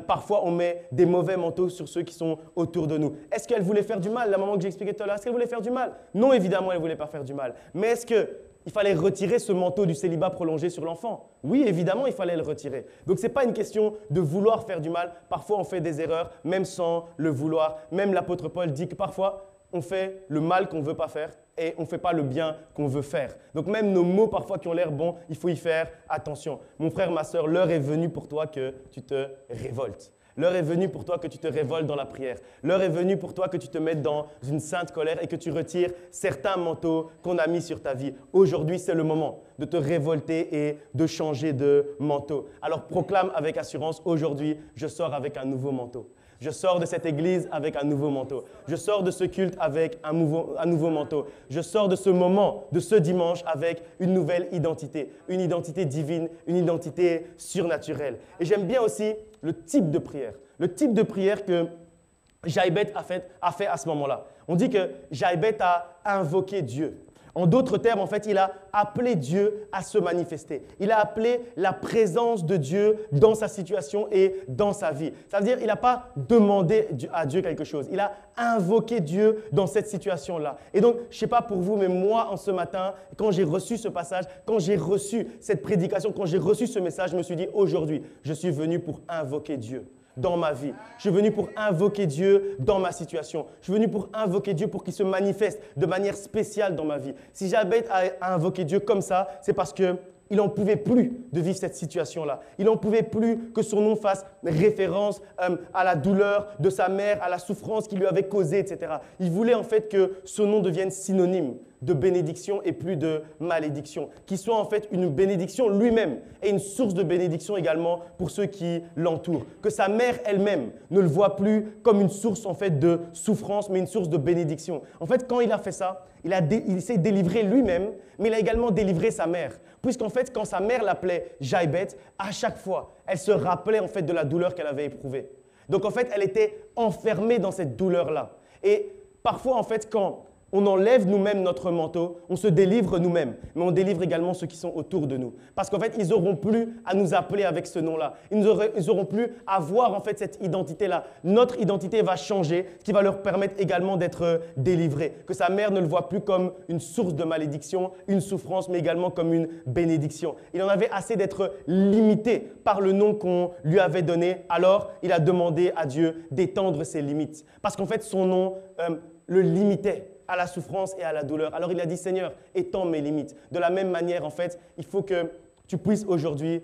parfois on met des mauvais manteaux sur ceux qui sont autour de nous. Est-ce qu'elle voulait faire du mal? La maman que j'ai expliqué tout à l'heure, est-ce qu'elle voulait faire du mal? Non, évidemment, elle ne voulait pas faire du mal. Mais est-ce qu'il fallait retirer ce manteau du célibat prolongé sur l'enfant? Oui, évidemment, il fallait le retirer. Donc, ce n'est pas une question de vouloir faire du mal. Parfois, on fait des erreurs, même sans le vouloir. Même l'apôtre Paul dit que parfois, on fait le mal qu'on ne veut pas faire et on ne fait pas le bien qu'on veut faire. Donc même nos mots parfois qui ont l'air bons, il faut y faire attention. Mon frère, ma sœur, l'heure est venue pour toi que tu te révoltes. L'heure est venue pour toi que tu te révoltes dans la prière. L'heure est venue pour toi que tu te mettes dans une sainte colère et que tu retires certains manteaux qu'on a mis sur ta vie. Aujourd'hui, c'est le moment de te révolter et de changer de manteau. Alors proclame avec assurance, aujourd'hui, je sors avec un nouveau manteau. Je sors de cette église avec un nouveau manteau. Je sors de ce culte avec un nouveau manteau. Je sors de ce moment, de ce dimanche avec une nouvelle identité. Une identité divine, une identité surnaturelle. Et j'aime bien aussi le type de prière. Le type de prière que Jaïbet a fait à ce moment-là. On dit que Jaïbet a invoqué Dieu. En d'autres termes, en fait, il a appelé Dieu à se manifester. Il a appelé la présence de Dieu dans sa situation et dans sa vie. Ça veut dire qu'il n'a pas demandé à Dieu quelque chose. Il a invoqué Dieu dans cette situation-là. Et donc, je ne sais pas pour vous, mais moi, en ce matin, quand j'ai reçu ce passage, quand j'ai reçu cette prédication, quand j'ai reçu ce message, je me suis dit, aujourd'hui, je suis venu pour invoquer Dieu dans ma vie. Je suis venu pour invoquer Dieu dans ma situation. Je suis venu pour invoquer Dieu pour qu'il se manifeste de manière spéciale dans ma vie. Si Jaïbet a invoqué Dieu comme ça, c'est parce qu'il n'en pouvait plus de vivre cette situation-là. Il n'en pouvait plus que son nom fasse référence à la douleur de sa mère, à la souffrance qu'il lui avait causée, etc. Il voulait en fait que son nom devienne synonyme de bénédiction et plus de malédiction, qu'il soit en fait une bénédiction lui-même et une source de bénédiction également pour ceux qui l'entourent. Que sa mère elle-même ne le voit plus comme une source en fait de souffrance, mais une source de bénédiction. En fait, quand il a fait ça, il s'est délivré lui-même, mais il a également délivré sa mère. Puisqu'en fait, quand sa mère l'appelait Jaïbet, à chaque fois, elle se rappelait en fait de la douleur qu'elle avait éprouvée. Donc en fait, elle était enfermée dans cette douleur-là. Et parfois, en fait, quand on enlève nous-mêmes notre manteau, on se délivre nous-mêmes, mais on délivre également ceux qui sont autour de nous. Parce qu'en fait, ils n'auront plus à nous appeler avec ce nom-là. Ils n'auront plus à voir en fait cette identité-là. Notre identité va changer, ce qui va leur permettre également d'être délivrés. Que sa mère ne le voit plus comme une source de malédiction, une souffrance, mais également comme une bénédiction. Il en avait assez d'être limité par le nom qu'on lui avait donné. Alors, il a demandé à Dieu d'étendre ses limites. Parce qu'en fait, son nom le limitait à la souffrance et à la douleur. Alors il a dit, Seigneur, étends mes limites. De la même manière, en fait, il faut que tu puisses aujourd'hui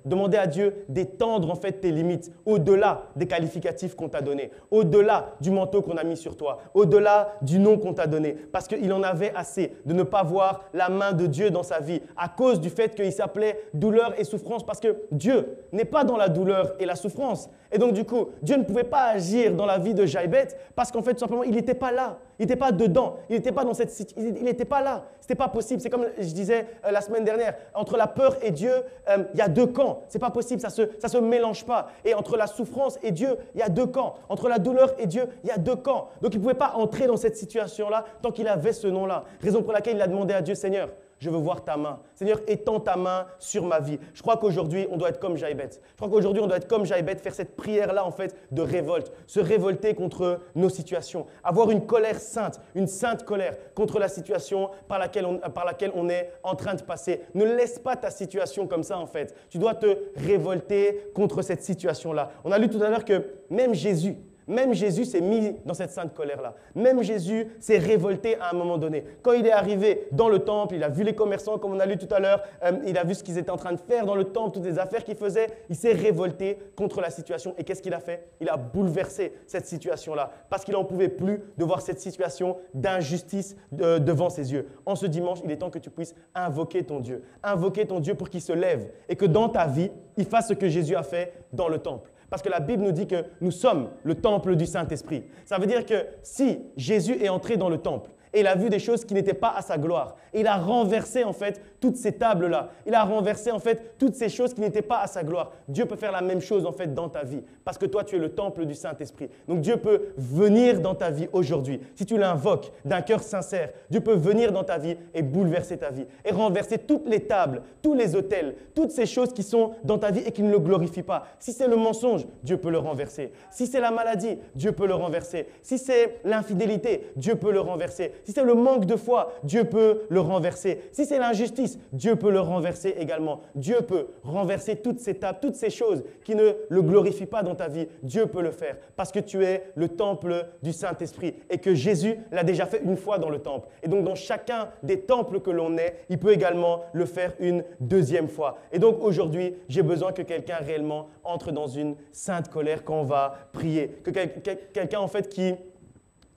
demander à Dieu d'étendre en fait tes limites au-delà des qualificatifs qu'on t'a donnés, au-delà du manteau qu'on a mis sur toi, au-delà du nom qu'on t'a donné, parce qu'il en avait assez de ne pas voir la main de Dieu dans sa vie à cause du fait qu'il s'appelait douleur et souffrance, parce que Dieu n'est pas dans la douleur et la souffrance. Et donc du coup, Dieu ne pouvait pas agir dans la vie de Jaïbet parce qu'en fait, tout simplement, il n'était pas là. Il n'était pas dedans. Il n'était pas dans cette situation. Il n'était pas là. Ce n'était pas possible. C'est comme je disais la semaine dernière. Entre la peur et Dieu, il y a deux camps. Ce n'est pas possible. Ça se mélange pas. Et entre la souffrance et Dieu, il y a deux camps. Entre la douleur et Dieu, il y a deux camps. Donc il ne pouvait pas entrer dans cette situation-là tant qu'il avait ce nom-là. Raison pour laquelle il a demandé à Dieu, Seigneur, je veux voir ta main. Seigneur, étends ta main sur ma vie. Je crois qu'aujourd'hui, on doit être comme Jaïbet. Je crois qu'aujourd'hui, on doit être comme Jaïbet, faire cette prière-là, en fait, de révolte. Se révolter contre nos situations. Avoir une colère sainte, une sainte colère contre la situation par laquelle on est en train de passer. Ne laisse pas ta situation comme ça, en fait. Tu dois te révolter contre cette situation-là. On a lu tout à l'heure que même Jésus s'est mis dans cette sainte colère-là. Même Jésus s'est révolté à un moment donné. Quand il est arrivé dans le temple, il a vu les commerçants, comme on a lu tout à l'heure, il a vu ce qu'ils étaient en train de faire dans le temple, toutes les affaires qu'ils faisaient. Il s'est révolté contre la situation. Et qu'est-ce qu'il a fait? Il a bouleversé cette situation-là parce qu'il n'en pouvait plus de voir cette situation d'injustice devant ses yeux. En ce dimanche, il est temps que tu puisses invoquer ton Dieu. Invoquer ton Dieu pour qu'il se lève et que dans ta vie, il fasse ce que Jésus a fait dans le temple. Parce que la Bible nous dit que nous sommes le temple du Saint-Esprit. Ça veut dire que si Jésus est entré dans le temple et il a vu des choses qui n'étaient pas à sa gloire, et il a renversé en fait toutes ces tables-là, il a renversé en fait toutes ces choses qui n'étaient pas à sa gloire, Dieu peut faire la même chose en fait dans ta vie parce que toi tu es le temple du Saint-Esprit. Donc Dieu peut venir dans ta vie aujourd'hui. Si tu l'invoques d'un cœur sincère, Dieu peut venir dans ta vie et bouleverser ta vie et renverser toutes les tables, tous les autels, toutes ces choses qui sont dans ta vie et qui ne le glorifient pas. Si c'est le mensonge, Dieu peut le renverser. Si c'est la maladie, Dieu peut le renverser. Si c'est l'infidélité, Dieu peut le renverser. Si c'est le manque de foi, Dieu peut le renverser. Si c'est l'injustice, Dieu peut le renverser également. Dieu peut renverser toutes ces tables, toutes ces choses qui ne le glorifient pas dans ta vie. Dieu peut le faire parce que tu es le temple du Saint-Esprit et que Jésus l'a déjà fait une fois dans le temple. Et donc, dans chacun des temples que l'on est, il peut également le faire une deuxième fois. Et donc, aujourd'hui, j'ai besoin que quelqu'un réellement entre dans une sainte colère quand on va prier. Que quelqu'un, en fait,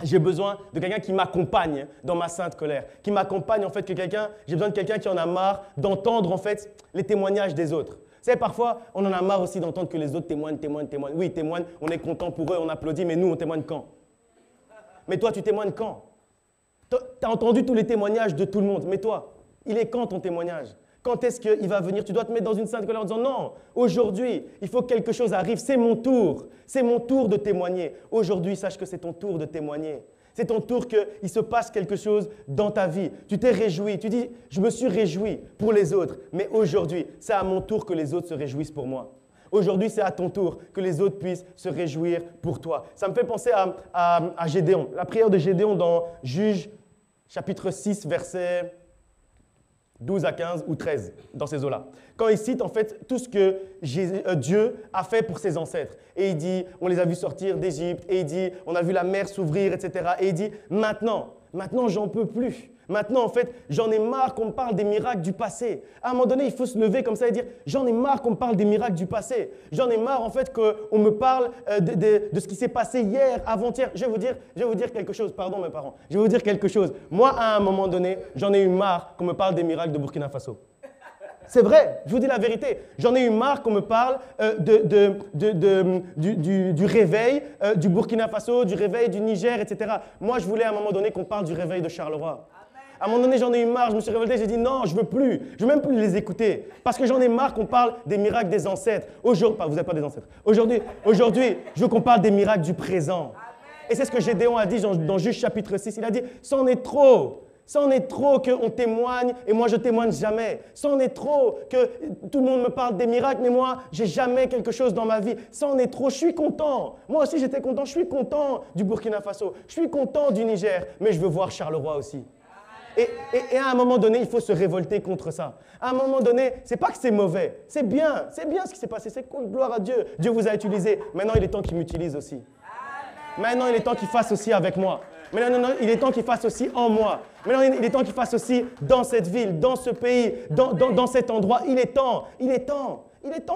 j'ai besoin de quelqu'un qui m'accompagne dans ma sainte colère, qui m'accompagne en fait, j'ai besoin de quelqu'un qui en a marre d'entendre en fait les témoignages des autres. Vous savez, parfois, on en a marre aussi d'entendre que les autres témoignent. Oui, ils témoignent, on est content pour eux, on applaudit, mais nous, on témoigne quand? Mais toi, tu témoignes quand? Tu as entendu tous les témoignages de tout le monde, mais toi, il est quand ton témoignage? Quand est-ce qu'il va venir? Tu dois te mettre dans une sainte colère en disant non, aujourd'hui, il faut que quelque chose arrive. C'est mon tour. C'est mon tour de témoigner. Aujourd'hui, sache que c'est ton tour de témoigner. C'est ton tour qu'il se passe quelque chose dans ta vie. Tu t'es réjoui. Tu dis, je me suis réjoui pour les autres. Mais aujourd'hui, c'est à mon tour que les autres se réjouissent pour moi. Aujourd'hui, c'est à ton tour que les autres puissent se réjouir pour toi. Ça me fait penser à Gédéon. La prière de Gédéon dans Juges, chapitre 6, versets 12 à 15 ou 13, dans ces eaux-là. Quand il cite en fait tout ce que Dieu a fait pour ses ancêtres. Et il dit, on les a vus sortir d'Égypte. Et il dit, on a vu la mer s'ouvrir, etc. Et il dit, maintenant, j'en peux plus. Maintenant, en fait, j'en ai marre qu'on me parle des miracles du passé. À un moment donné, il faut se lever comme ça et dire, j'en ai marre qu'on me parle des miracles du passé. J'en ai marre, en fait, qu'on me parle de ce qui s'est passé hier, avant-hier. Je vais vous dire quelque chose. Pardon, mes parents. Je vais vous dire quelque chose. Moi, à un moment donné, j'en ai eu marre qu'on me parle des miracles de Burkina Faso. C'est vrai, je vous dis la vérité. J'en ai eu marre qu'on me parle du réveil du Burkina Faso, du réveil du Niger, etc. Moi, je voulais à un moment donné qu'on parle du réveil de Charleroi. À un moment donné, j'en ai eu marre, je me suis révolté, j'ai dit non, je veux plus. Je veux même plus les écouter. Parce que j'en ai marre qu'on parle des miracles des ancêtres. Aujourd'hui, vous n'êtes pas des ancêtres. Aujourd'hui, je veux qu'on parle des miracles du présent. Et c'est ce que Gédéon a dit dans Juges chapitre 6. Il a dit, c'en est trop. C'en est trop qu'on témoigne et moi je témoigne jamais. C'en est trop que tout le monde me parle des miracles mais moi j'ai jamais quelque chose dans ma vie. C'en est trop, je suis content. Moi aussi j'étais content, je suis content du Burkina Faso. Je suis content du Niger, mais je veux voir Charleroi aussi. Et à un moment donné, il faut se révolter contre ça. À un moment donné, c'est pas que c'est mauvais. C'est bien ce qui s'est passé. C'est cool, gloire à Dieu. Dieu vous a utilisé. Maintenant, il est temps qu'il m'utilise aussi. Maintenant, il est temps qu'il fasse aussi avec moi. Maintenant, il est temps qu'il fasse aussi en moi. Maintenant, il est temps qu'il fasse aussi dans cette ville, dans ce pays, dans cet endroit. Il est temps.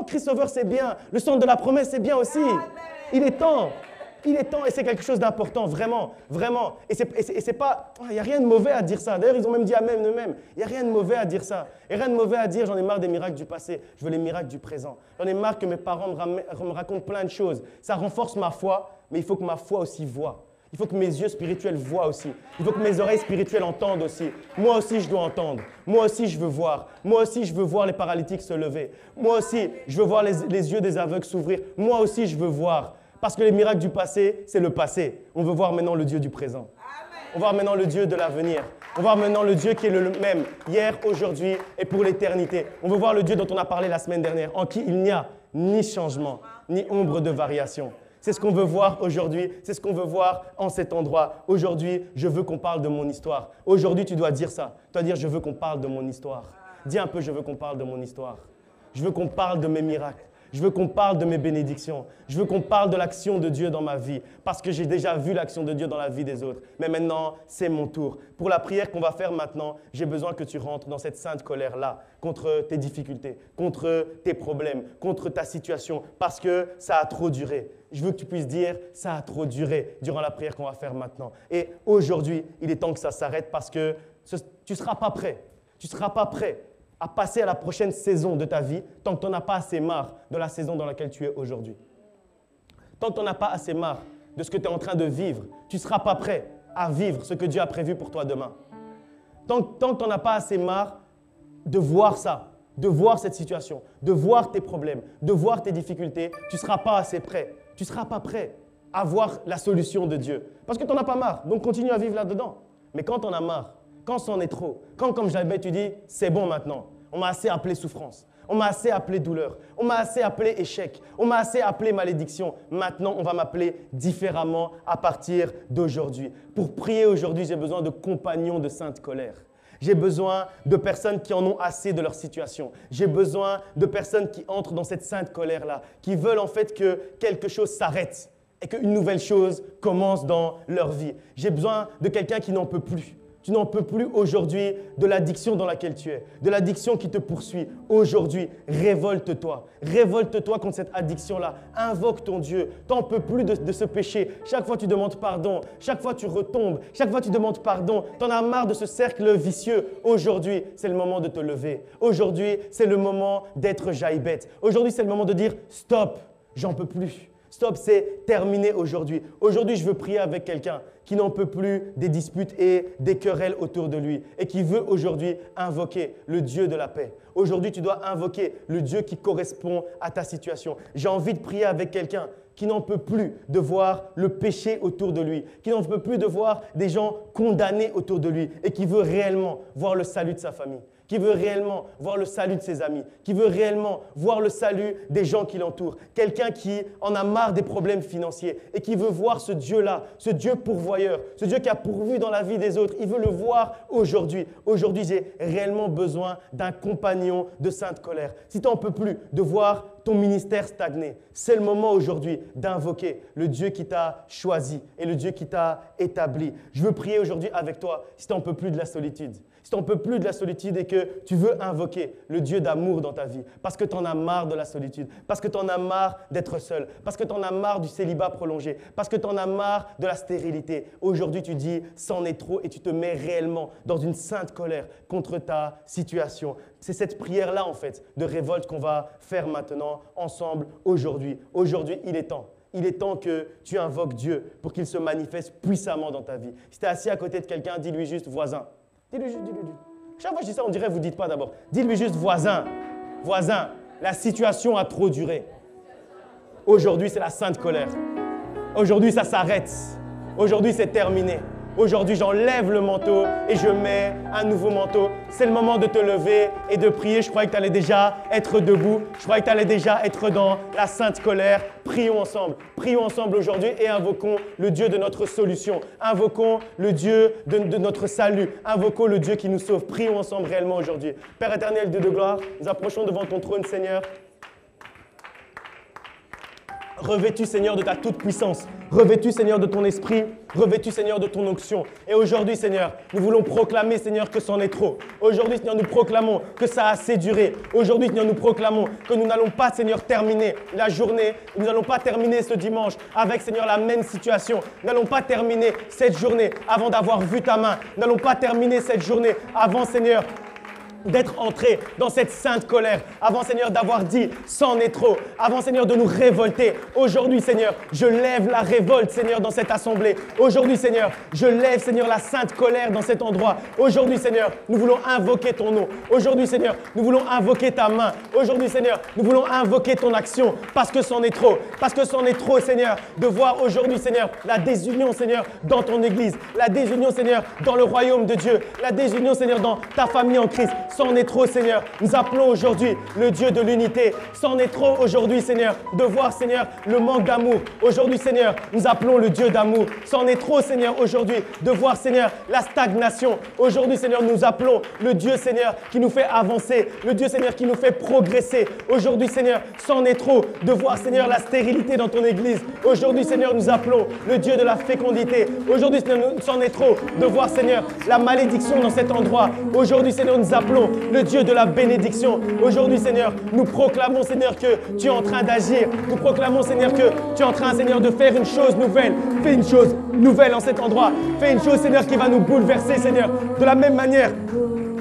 Christ Sauveur, c'est bien. Le centre de la promesse, c'est bien aussi. Il est temps. Et c'est quelque chose d'important, vraiment, vraiment. Et c'est pas, il n'y a rien de mauvais à dire ça. D'ailleurs, ils ont même dit amen eux-mêmes. Il n'y a rien de mauvais à dire ça. Il n'y a rien de mauvais à dire, j'en ai marre des miracles du passé. Je veux les miracles du présent. J'en ai marre que mes parents me racontent plein de choses. Ça renforce ma foi, mais il faut que ma foi aussi voie. Il faut que mes yeux spirituels voient aussi. Il faut que mes oreilles spirituelles entendent aussi. Moi aussi, je dois entendre. Moi aussi, je veux voir. Moi aussi, je veux voir les paralytiques se lever. Moi aussi, je veux voir les yeux des aveugles s'ouvrir. Moi aussi, je veux voir. Parce que les miracles du passé, c'est le passé. On veut voir maintenant le Dieu du présent. On va voir maintenant le Dieu de l'avenir. On va voir maintenant le Dieu qui est le même, hier, aujourd'hui et pour l'éternité. On veut voir le Dieu dont on a parlé la semaine dernière, en qui il n'y a ni changement, ni ombre de variation. C'est ce qu'on veut voir aujourd'hui, c'est ce qu'on veut voir en cet endroit. Aujourd'hui, je veux qu'on parle de mon histoire. Aujourd'hui, tu dois dire ça. Tu dois dire, je veux qu'on parle de mon histoire. Dis un peu, je veux qu'on parle de mon histoire. Je veux qu'on parle de mes miracles. Je veux qu'on parle de mes bénédictions. Je veux qu'on parle de l'action de Dieu dans ma vie. Parce que j'ai déjà vu l'action de Dieu dans la vie des autres. Mais maintenant, c'est mon tour. Pour la prière qu'on va faire maintenant, j'ai besoin que tu rentres dans cette sainte colère-là contre tes difficultés, contre tes problèmes, contre ta situation. Parce que ça a trop duré. Je veux que tu puisses dire, ça a trop duré durant la prière qu'on va faire maintenant. Et aujourd'hui, il est temps que ça s'arrête parce que tu ne seras pas prêt. Tu ne seras pas prêt à passer à la prochaine saison de ta vie tant que tu n'en as pas assez marre de la saison dans laquelle tu es aujourd'hui. Tant que tu n'en as pas assez marre de ce que tu es en train de vivre, tu ne seras pas prêt à vivre ce que Dieu a prévu pour toi demain. Tant que tu n'en as pas assez marre de voir ça, de voir cette situation, de voir tes problèmes, de voir tes difficultés, tu ne seras pas assez prêt. Tu ne seras pas prêt à voir la solution de Dieu. Parce que tu n'en as pas marre, donc continue à vivre là-dedans. Mais quand tu en as marre, quand c'en est trop, quand comme j'avais, tu dis, c'est bon maintenant, on m'a assez appelé souffrance, on m'a assez appelé douleur, on m'a assez appelé échec, on m'a assez appelé malédiction. Maintenant, on va m'appeler différemment à partir d'aujourd'hui. Pour prier aujourd'hui, j'ai besoin de compagnons de sainte colère. J'ai besoin de personnes qui en ont assez de leur situation. J'ai besoin de personnes qui entrent dans cette sainte colère-là, qui veulent en fait que quelque chose s'arrête et qu'une nouvelle chose commence dans leur vie. J'ai besoin de quelqu'un qui n'en peut plus. Tu n'en peux plus aujourd'hui de l'addiction dans laquelle tu es, de l'addiction qui te poursuit. Aujourd'hui, révolte-toi. Révolte-toi contre cette addiction-là. Invoque ton Dieu. Tu n'en peux plus de ce péché. Chaque fois, tu demandes pardon. Chaque fois, tu retombes. Chaque fois, tu demandes pardon. Tu en as marre de ce cercle vicieux. Aujourd'hui, c'est le moment de te lever. Aujourd'hui, c'est le moment d'être jaïbet. Aujourd'hui, c'est le moment de dire « Stop, j'en peux plus ». Stop, c'est terminé aujourd'hui. Aujourd'hui, je veux prier avec quelqu'un qui n'en peut plus des disputes et des querelles autour de lui et qui veut aujourd'hui invoquer le Dieu de la paix. Aujourd'hui, tu dois invoquer le Dieu qui correspond à ta situation. J'ai envie de prier avec quelqu'un qui n'en peut plus de voir le péché autour de lui, qui n'en peut plus de voir des gens condamnés autour de lui et qui veut réellement voir le salut de sa famille, qui veut réellement voir le salut de ses amis, qui veut réellement voir le salut des gens qui l'entourent. Quelqu'un qui en a marre des problèmes financiers et qui veut voir ce Dieu-là, ce Dieu pourvoyeur, ce Dieu qui a pourvu dans la vie des autres. Il veut le voir aujourd'hui. Aujourd'hui, j'ai réellement besoin d'un compagnon de sainte colère. Si tu n'en peux plus de voir ton ministère stagner, c'est le moment aujourd'hui d'invoquer le Dieu qui t'a choisi et le Dieu qui t'a établi. Je veux prier aujourd'hui avec toi si tu n'en peux plus de la solitude. Si tu n'en peux plus de la solitude et que tu veux invoquer le Dieu d'amour dans ta vie, parce que tu en as marre de la solitude, parce que tu en as marre d'être seul, parce que tu en as marre du célibat prolongé, parce que tu en as marre de la stérilité. Aujourd'hui, tu dis « c'en est trop » et tu te mets réellement dans une sainte colère contre ta situation. C'est cette prière-là, en fait, de révolte qu'on va faire maintenant, ensemble, aujourd'hui. Aujourd'hui, il est temps. Il est temps que tu invoques Dieu pour qu'il se manifeste puissamment dans ta vie. Si tu es assis à côté de quelqu'un, dis-lui juste « voisin ». Dis-lui juste, dis-lui. Chaque fois que je dis ça, on dirait que vous ne dites pas d'abord. Dis-lui juste « voisin, voisin, la situation a trop duré. Aujourd'hui, c'est la sainte colère. Aujourd'hui, ça s'arrête. Aujourd'hui, c'est terminé. Aujourd'hui, j'enlève le manteau et je mets un nouveau manteau. C'est le moment de te lever et de prier. Je croyais que tu allais déjà être debout. Je croyais que tu allais déjà être dans la sainte colère. Prions ensemble aujourd'hui et invoquons le Dieu de notre solution. Invoquons le Dieu de notre salut. Invoquons le Dieu qui nous sauve. Prions ensemble réellement aujourd'hui. Père éternel, Dieu de gloire, nous approchons devant ton trône, Seigneur. Revêtu, Seigneur, de ta toute-puissance. Revêtu, Seigneur, de ton esprit. Revêtu, Seigneur, de ton onction. Et aujourd'hui, Seigneur, nous voulons proclamer, Seigneur, que c'en est trop. Aujourd'hui, Seigneur, nous proclamons que ça a assez duré. Aujourd'hui, Seigneur, nous proclamons que nous n'allons pas, Seigneur, terminer la journée. Nous n'allons pas terminer ce dimanche avec, Seigneur, la même situation. Nous n'allons pas terminer cette journée avant d'avoir vu ta main. Nous n'allons pas terminer cette journée avant, Seigneur, d'être entré dans cette sainte colère, avant, Seigneur, d'avoir dit « c'en est trop », avant, Seigneur, de nous révolter. Aujourd'hui, Seigneur, je lève la révolte, Seigneur, dans cette assemblée. Aujourd'hui, Seigneur, je lève, Seigneur, la sainte colère dans cet endroit. Aujourd'hui, Seigneur, nous voulons invoquer ton nom. Aujourd'hui, Seigneur, nous voulons invoquer ta main. Aujourd'hui, Seigneur, nous voulons invoquer ton action parce que c'en est trop. Parce que c'en est trop, Seigneur, de voir aujourd'hui, Seigneur, la désunion, Seigneur, dans ton Église. La désunion, Seigneur, dans le royaume de Dieu. La désunion, Seigneur, dans ta famille en Christ. C'en est trop, Seigneur. Nous appelons aujourd'hui le Dieu de l'unité. C'en est trop aujourd'hui, Seigneur, de voir, Seigneur, le manque d'amour. Aujourd'hui, Seigneur, nous appelons le Dieu d'amour. C'en est trop, Seigneur, aujourd'hui, de voir, Seigneur, la stagnation. Aujourd'hui, Seigneur, nous appelons le Dieu, Seigneur, qui nous fait avancer. Le Dieu, Seigneur, qui nous fait progresser. Aujourd'hui, Seigneur, c'en est trop de voir, Seigneur, la stérilité dans ton Église. Aujourd'hui, Seigneur, nous appelons le Dieu de la fécondité. Aujourd'hui, Seigneur, c'en est trop de voir, Seigneur, la malédiction dans cet endroit. Aujourd'hui, Seigneur, nous appelons le Dieu de la bénédiction. Aujourd'hui, Seigneur, nous proclamons, Seigneur, que tu es en train d'agir. Nous proclamons, Seigneur, que tu es en train, Seigneur, de faire une chose nouvelle. Fais une chose nouvelle en cet endroit. Fais une chose, Seigneur, qui va nous bouleverser, Seigneur, de la même manière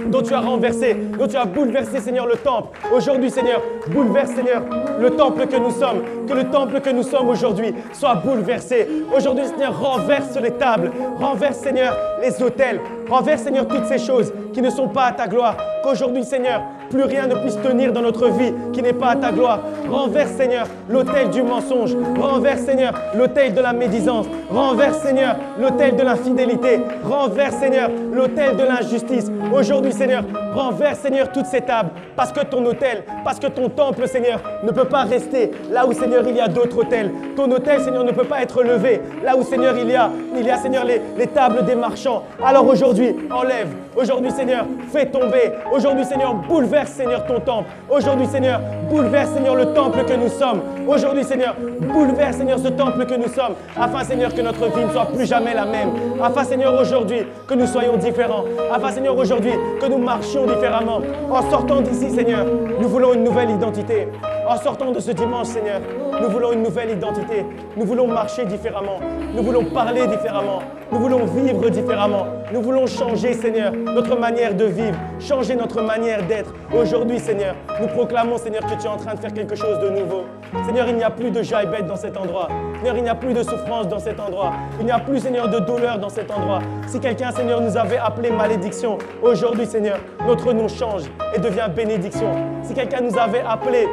dont tu as renversé, dont tu as bouleversé, Seigneur, le temple. Aujourd'hui, Seigneur, bouleverse, Seigneur, le temple que nous sommes. Que le temple que nous sommes aujourd'hui soit bouleversé. Aujourd'hui, Seigneur, renverse les tables. Renverse, Seigneur, les autels. Renverse, Seigneur, toutes ces choses qui ne sont pas à ta gloire. Qu'aujourd'hui, Seigneur, plus rien ne puisse tenir dans notre vie qui n'est pas à ta gloire. Renverse, Seigneur, l'autel du mensonge. Renverse, Seigneur, l'autel de la médisance. Renverse, Seigneur, l'autel de l'infidélité. Renverse, Seigneur, l'autel de l'injustice. Aujourd'hui, Seigneur, renverse, Seigneur, toutes ces tables. Parce que ton autel, parce que ton temple, Seigneur, ne peut pas rester là où, Seigneur, il y a d'autres autels. Ton autel, Seigneur, ne peut pas être levé là où, Seigneur, il y a, Seigneur, les tables des marchands. Alors aujourd'hui, enlève. Aujourd'hui, Seigneur, fais tomber. Aujourd'hui, Seigneur, bouleverse, Seigneur, ton temple. Aujourd'hui, Seigneur, bouleverse, Seigneur, le temple que nous sommes. Aujourd'hui, Seigneur, bouleverse, Seigneur, ce temple que nous sommes. Afin, Seigneur, que notre vie ne soit plus jamais la même. Afin, Seigneur, aujourd'hui, que nous soyons différents. Afin, Seigneur, aujourd'hui, que nous marchions différemment. En sortant d'ici, Seigneur, nous voulons une nouvelle identité. En sortant de ce dimanche, Seigneur, nous voulons une nouvelle identité. Nous voulons marcher différemment. Nous voulons parler différemment. Nous voulons vivre différemment. Nous voulons changer, Seigneur, notre manière de vivre, changer notre manière d'être. Aujourd'hui, Seigneur, nous proclamons, Seigneur, que tu es en train de faire quelque chose de nouveau. Seigneur, il n'y a plus de jailbête dans cet endroit. Seigneur, il n'y a plus de souffrance dans cet endroit. Il n'y a plus, Seigneur, de douleur dans cet endroit. Si quelqu'un, Seigneur, nous avait appelé malédiction, aujourd'hui, Seigneur, notre nom change et devient bénédiction. Si quelqu'un nous avait appelé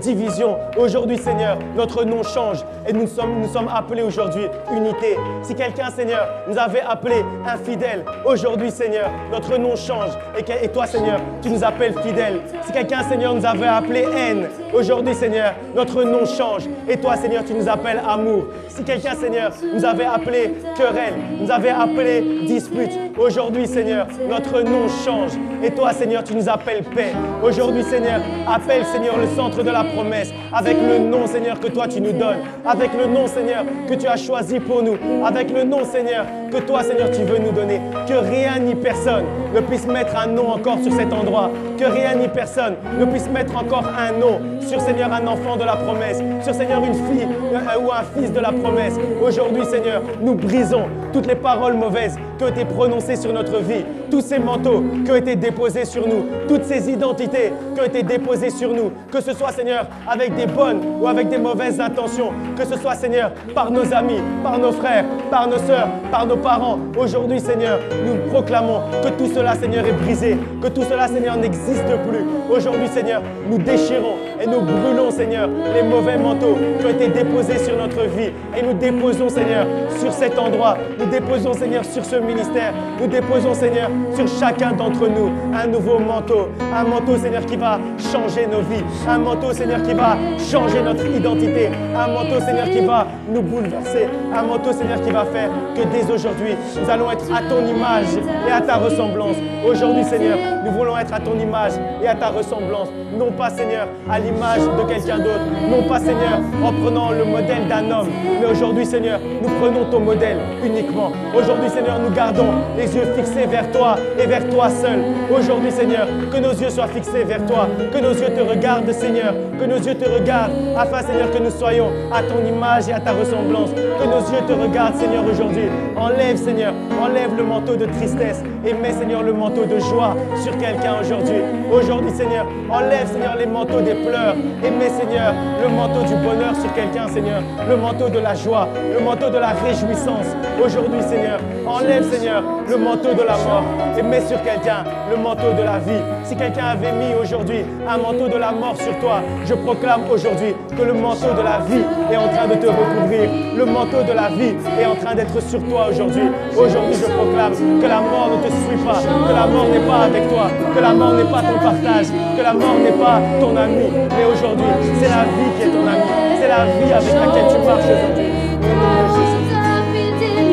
division. Aujourd'hui, Seigneur, notre nom change et nous sommes appelés aujourd'hui unité. Si quelqu'un, Seigneur, nous avait appelé infidèle, aujourd'hui, Seigneur, notre nom change et toi, Seigneur, tu nous appelles fidèle. Si quelqu'un, Seigneur, nous avait appelé haine, aujourd'hui, Seigneur, notre nom change et toi, Seigneur, tu nous appelles amour. Si quelqu'un, Seigneur, nous avait appelé querelle, nous avait appelé dispute, aujourd'hui, Seigneur, notre nom change et toi, Seigneur, tu nous appelles paix. Aujourd'hui, Seigneur, appelle, Seigneur, le centre de la promesse avec le nom, Seigneur, que toi tu nous donnes, avec le nom, Seigneur, que tu as choisi pour nous, avec le nom, Seigneur, que toi, Seigneur, tu veux nous donner. Que rien ni personne ne puisse mettre un nom encore sur cet endroit, que rien ni personne ne puisse mettre encore un nom sur, Seigneur, un enfant de la promesse, sur, Seigneur, une fille ou un fils de la promesse. Aujourd'hui, Seigneur, nous brisons toutes les paroles mauvaises qui ont été prononcées sur notre vie, tous ces manteaux qui ont été déposés sur nous, toutes ces identités qui ont été déposées sur nous, que ce soit, Seigneur, avec des bonnes ou avec des mauvaises intentions, que ce soit, Seigneur, par nos amis, par nos frères, par nos sœurs, par nos parents. Aujourd'hui, Seigneur, nous proclamons que tout cela, Seigneur, est brisé, que tout cela, Seigneur, n'existe plus. Aujourd'hui, Seigneur, nous déchirons et nous brûlons, Seigneur, les mauvais manteaux qui ont été déposés sur notre vie et nous déposons, Seigneur, sur cet endroit, nous déposons, Seigneur, sur ce ministère, nous déposons, Seigneur, sur chacun d'entre nous un nouveau manteau, un manteau, Seigneur, qui va changer nos vies, un manteau, Seigneur, qui va changer notre identité, un manteau, Seigneur, qui va nous bouleverser, un manteau, Seigneur, qui va faire que dès aujourd'hui, nous allons être à ton image et à ta ressemblance. Aujourd'hui, Seigneur, nous voulons être à ton image et à ta ressemblance, non pas, Seigneur, à l'image de quelqu'un d'autre, non pas, Seigneur, en prenant le modèle d'un homme, mais aujourd'hui, Seigneur, nous prenons ton modèle uniquement. Aujourd'hui, Seigneur, nous gardons les yeux fixés vers toi et vers toi seul. Aujourd'hui, Seigneur, que nos yeux soient fixés vers toi, que nos yeux te regardent, Seigneur, que nos yeux te regardent, afin, Seigneur, que nous soyons à ton image et à ta ressemblance, que nos yeux te regardent, Seigneur, aujourd'hui. Enlève, Seigneur, enlève le manteau de tristesse et mets, Seigneur, le manteau de joie sur quelqu'un aujourd'hui. Aujourd'hui, Seigneur, enlève, Seigneur, les manteaux des pleurs et mets, Seigneur, le manteau du bonheur sur quelqu'un, Seigneur, le manteau de la joie, le manteau de la réjouissance. Aujourd'hui, Seigneur, enlève, Seigneur, le manteau de la mort et mets sur quelqu'un le manteau de la vie. Si quelqu'un avait mis aujourd'hui un manteau de la mort sur toi, je proclame aujourd'hui que le manteau de la vie est en train de te recouvrir. Le manteau de la vie est en train d'être sur toi aujourd'hui. Aujourd'hui, je proclame que la mort ne te suit pas, que la mort n'est pas avec toi, que la mort n'est pas ton partage, que la mort n'est pas ton ami. Mais aujourd'hui, c'est la vie qui est ton ami. C'est la vie avec laquelle tu marches aujourd'hui. Au nom de Jésus.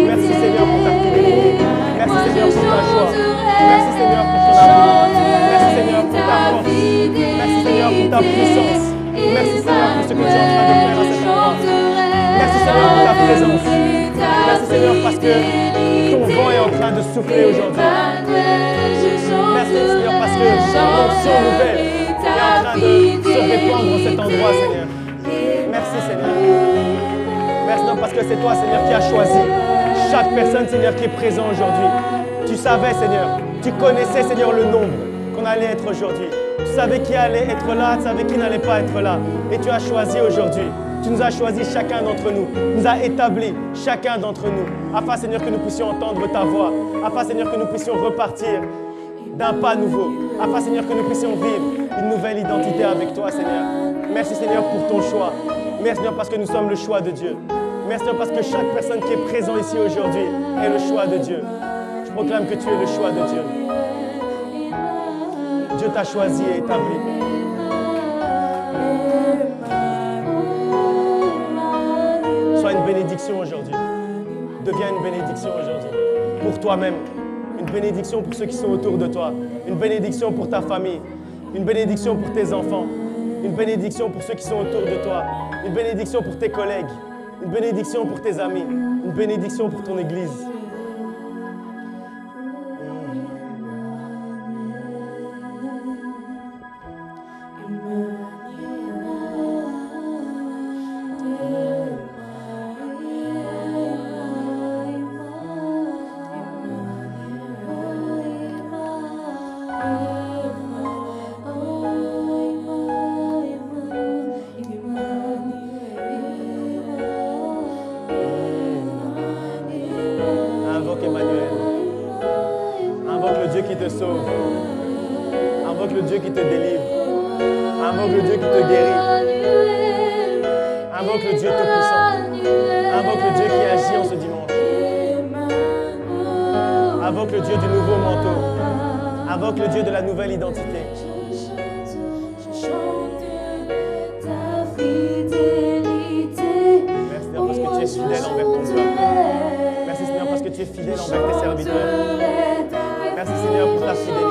Merci, Seigneur, pour ta fidélité. Merci, Seigneur, pour ta joie. Merci, Seigneur, pour ton amour. Merci, Seigneur, pour ta force. Merci, Seigneur, pour ta puissance. Merci, Seigneur, pour ce que tu es en train de faire à cet endroit. Merci, Seigneur, pour ta présence. Merci, Seigneur, parce que ton vent est en train de souffler aujourd'hui. Merci, Seigneur, parce que l'onction nouvelle est en train de se répandre en cet endroit, Seigneur. Merci, Seigneur. Merci, non, parce que c'est toi, Seigneur, qui as choisi chaque personne, Seigneur, qui est présent aujourd'hui. Tu savais, Seigneur, tu connaissais, Seigneur, le nombre qu'on allait être aujourd'hui. Tu savais qui allait être là, tu savais qui n'allait pas être là. Et tu as choisi aujourd'hui. Tu nous as choisi chacun d'entre nous. Tu nous as établi chacun d'entre nous. Afin, Seigneur, que nous puissions entendre ta voix. Afin, Seigneur, que nous puissions repartir d'un pas nouveau. Afin, Seigneur, que nous puissions vivre une nouvelle identité avec toi, Seigneur. Merci, Seigneur, pour ton choix. Merci, Seigneur, parce que nous sommes le choix de Dieu. Merci, Seigneur, parce que chaque personne qui est présente ici aujourd'hui est le choix de Dieu. Je proclame que tu es le choix de Dieu. Dieu t'a choisi et établi. Sois une bénédiction aujourd'hui. Deviens une bénédiction aujourd'hui. Pour toi-même. Une bénédiction pour ceux qui sont autour de toi. Une bénédiction pour ta famille. Une bénédiction pour tes enfants. Une bénédiction pour ceux qui sont autour de toi. Une bénédiction pour tes collègues. Une bénédiction pour tes amis. Une bénédiction pour ton église. le Dieu qui te sauve. Invoque le Dieu qui te délivre. Invoque le Dieu qui te guérit. Invoque le Dieu tout-puissant. Invoque le Dieu qui agit en ce dimanche. Invoque le Dieu du nouveau manteau. Invoque le Dieu de la nouvelle identité. Merci Seigneur parce que tu es fidèle envers ton peuple. Merci Seigneur parce que tu es fidèle envers tes serviteurs. Merci Seigneur pour ta fidélité.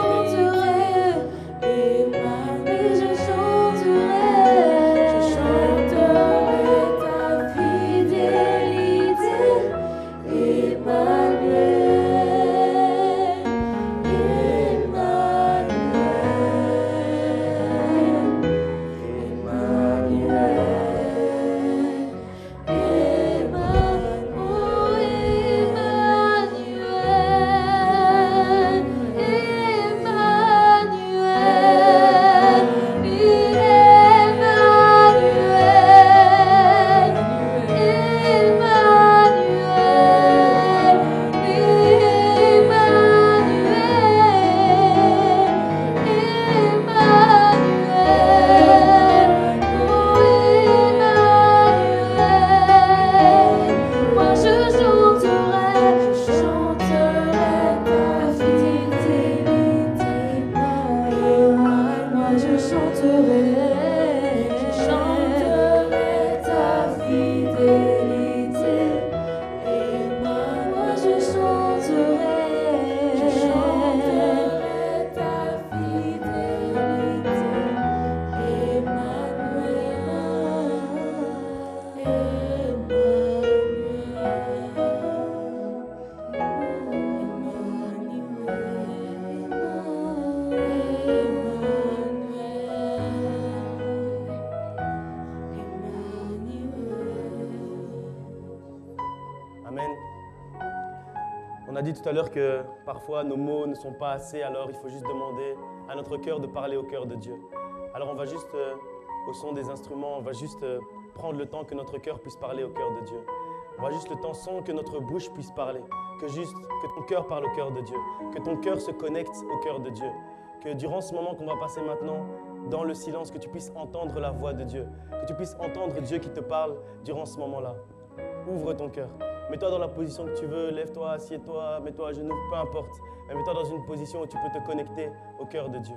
Tout à l'heure que parfois nos mots ne sont pas assez, alors il faut juste demander à notre cœur de parler au cœur de Dieu. Alors on va juste, au son des instruments, on va juste prendre le temps que notre cœur puisse parler au cœur de Dieu. On va juste le temps sans que notre bouche puisse parler, que ton cœur parle au cœur de Dieu, que ton cœur se connecte au cœur de Dieu, que durant ce moment qu'on va passer maintenant, dans le silence, que tu puisses entendre la voix de Dieu, que tu puisses entendre Dieu qui te parle durant ce moment-là. Ouvre ton cœur. Mets-toi dans la position que tu veux, lève-toi, assieds-toi, mets-toi à genoux, peu importe. Mais mets-toi dans une position où tu peux te connecter au cœur de Dieu.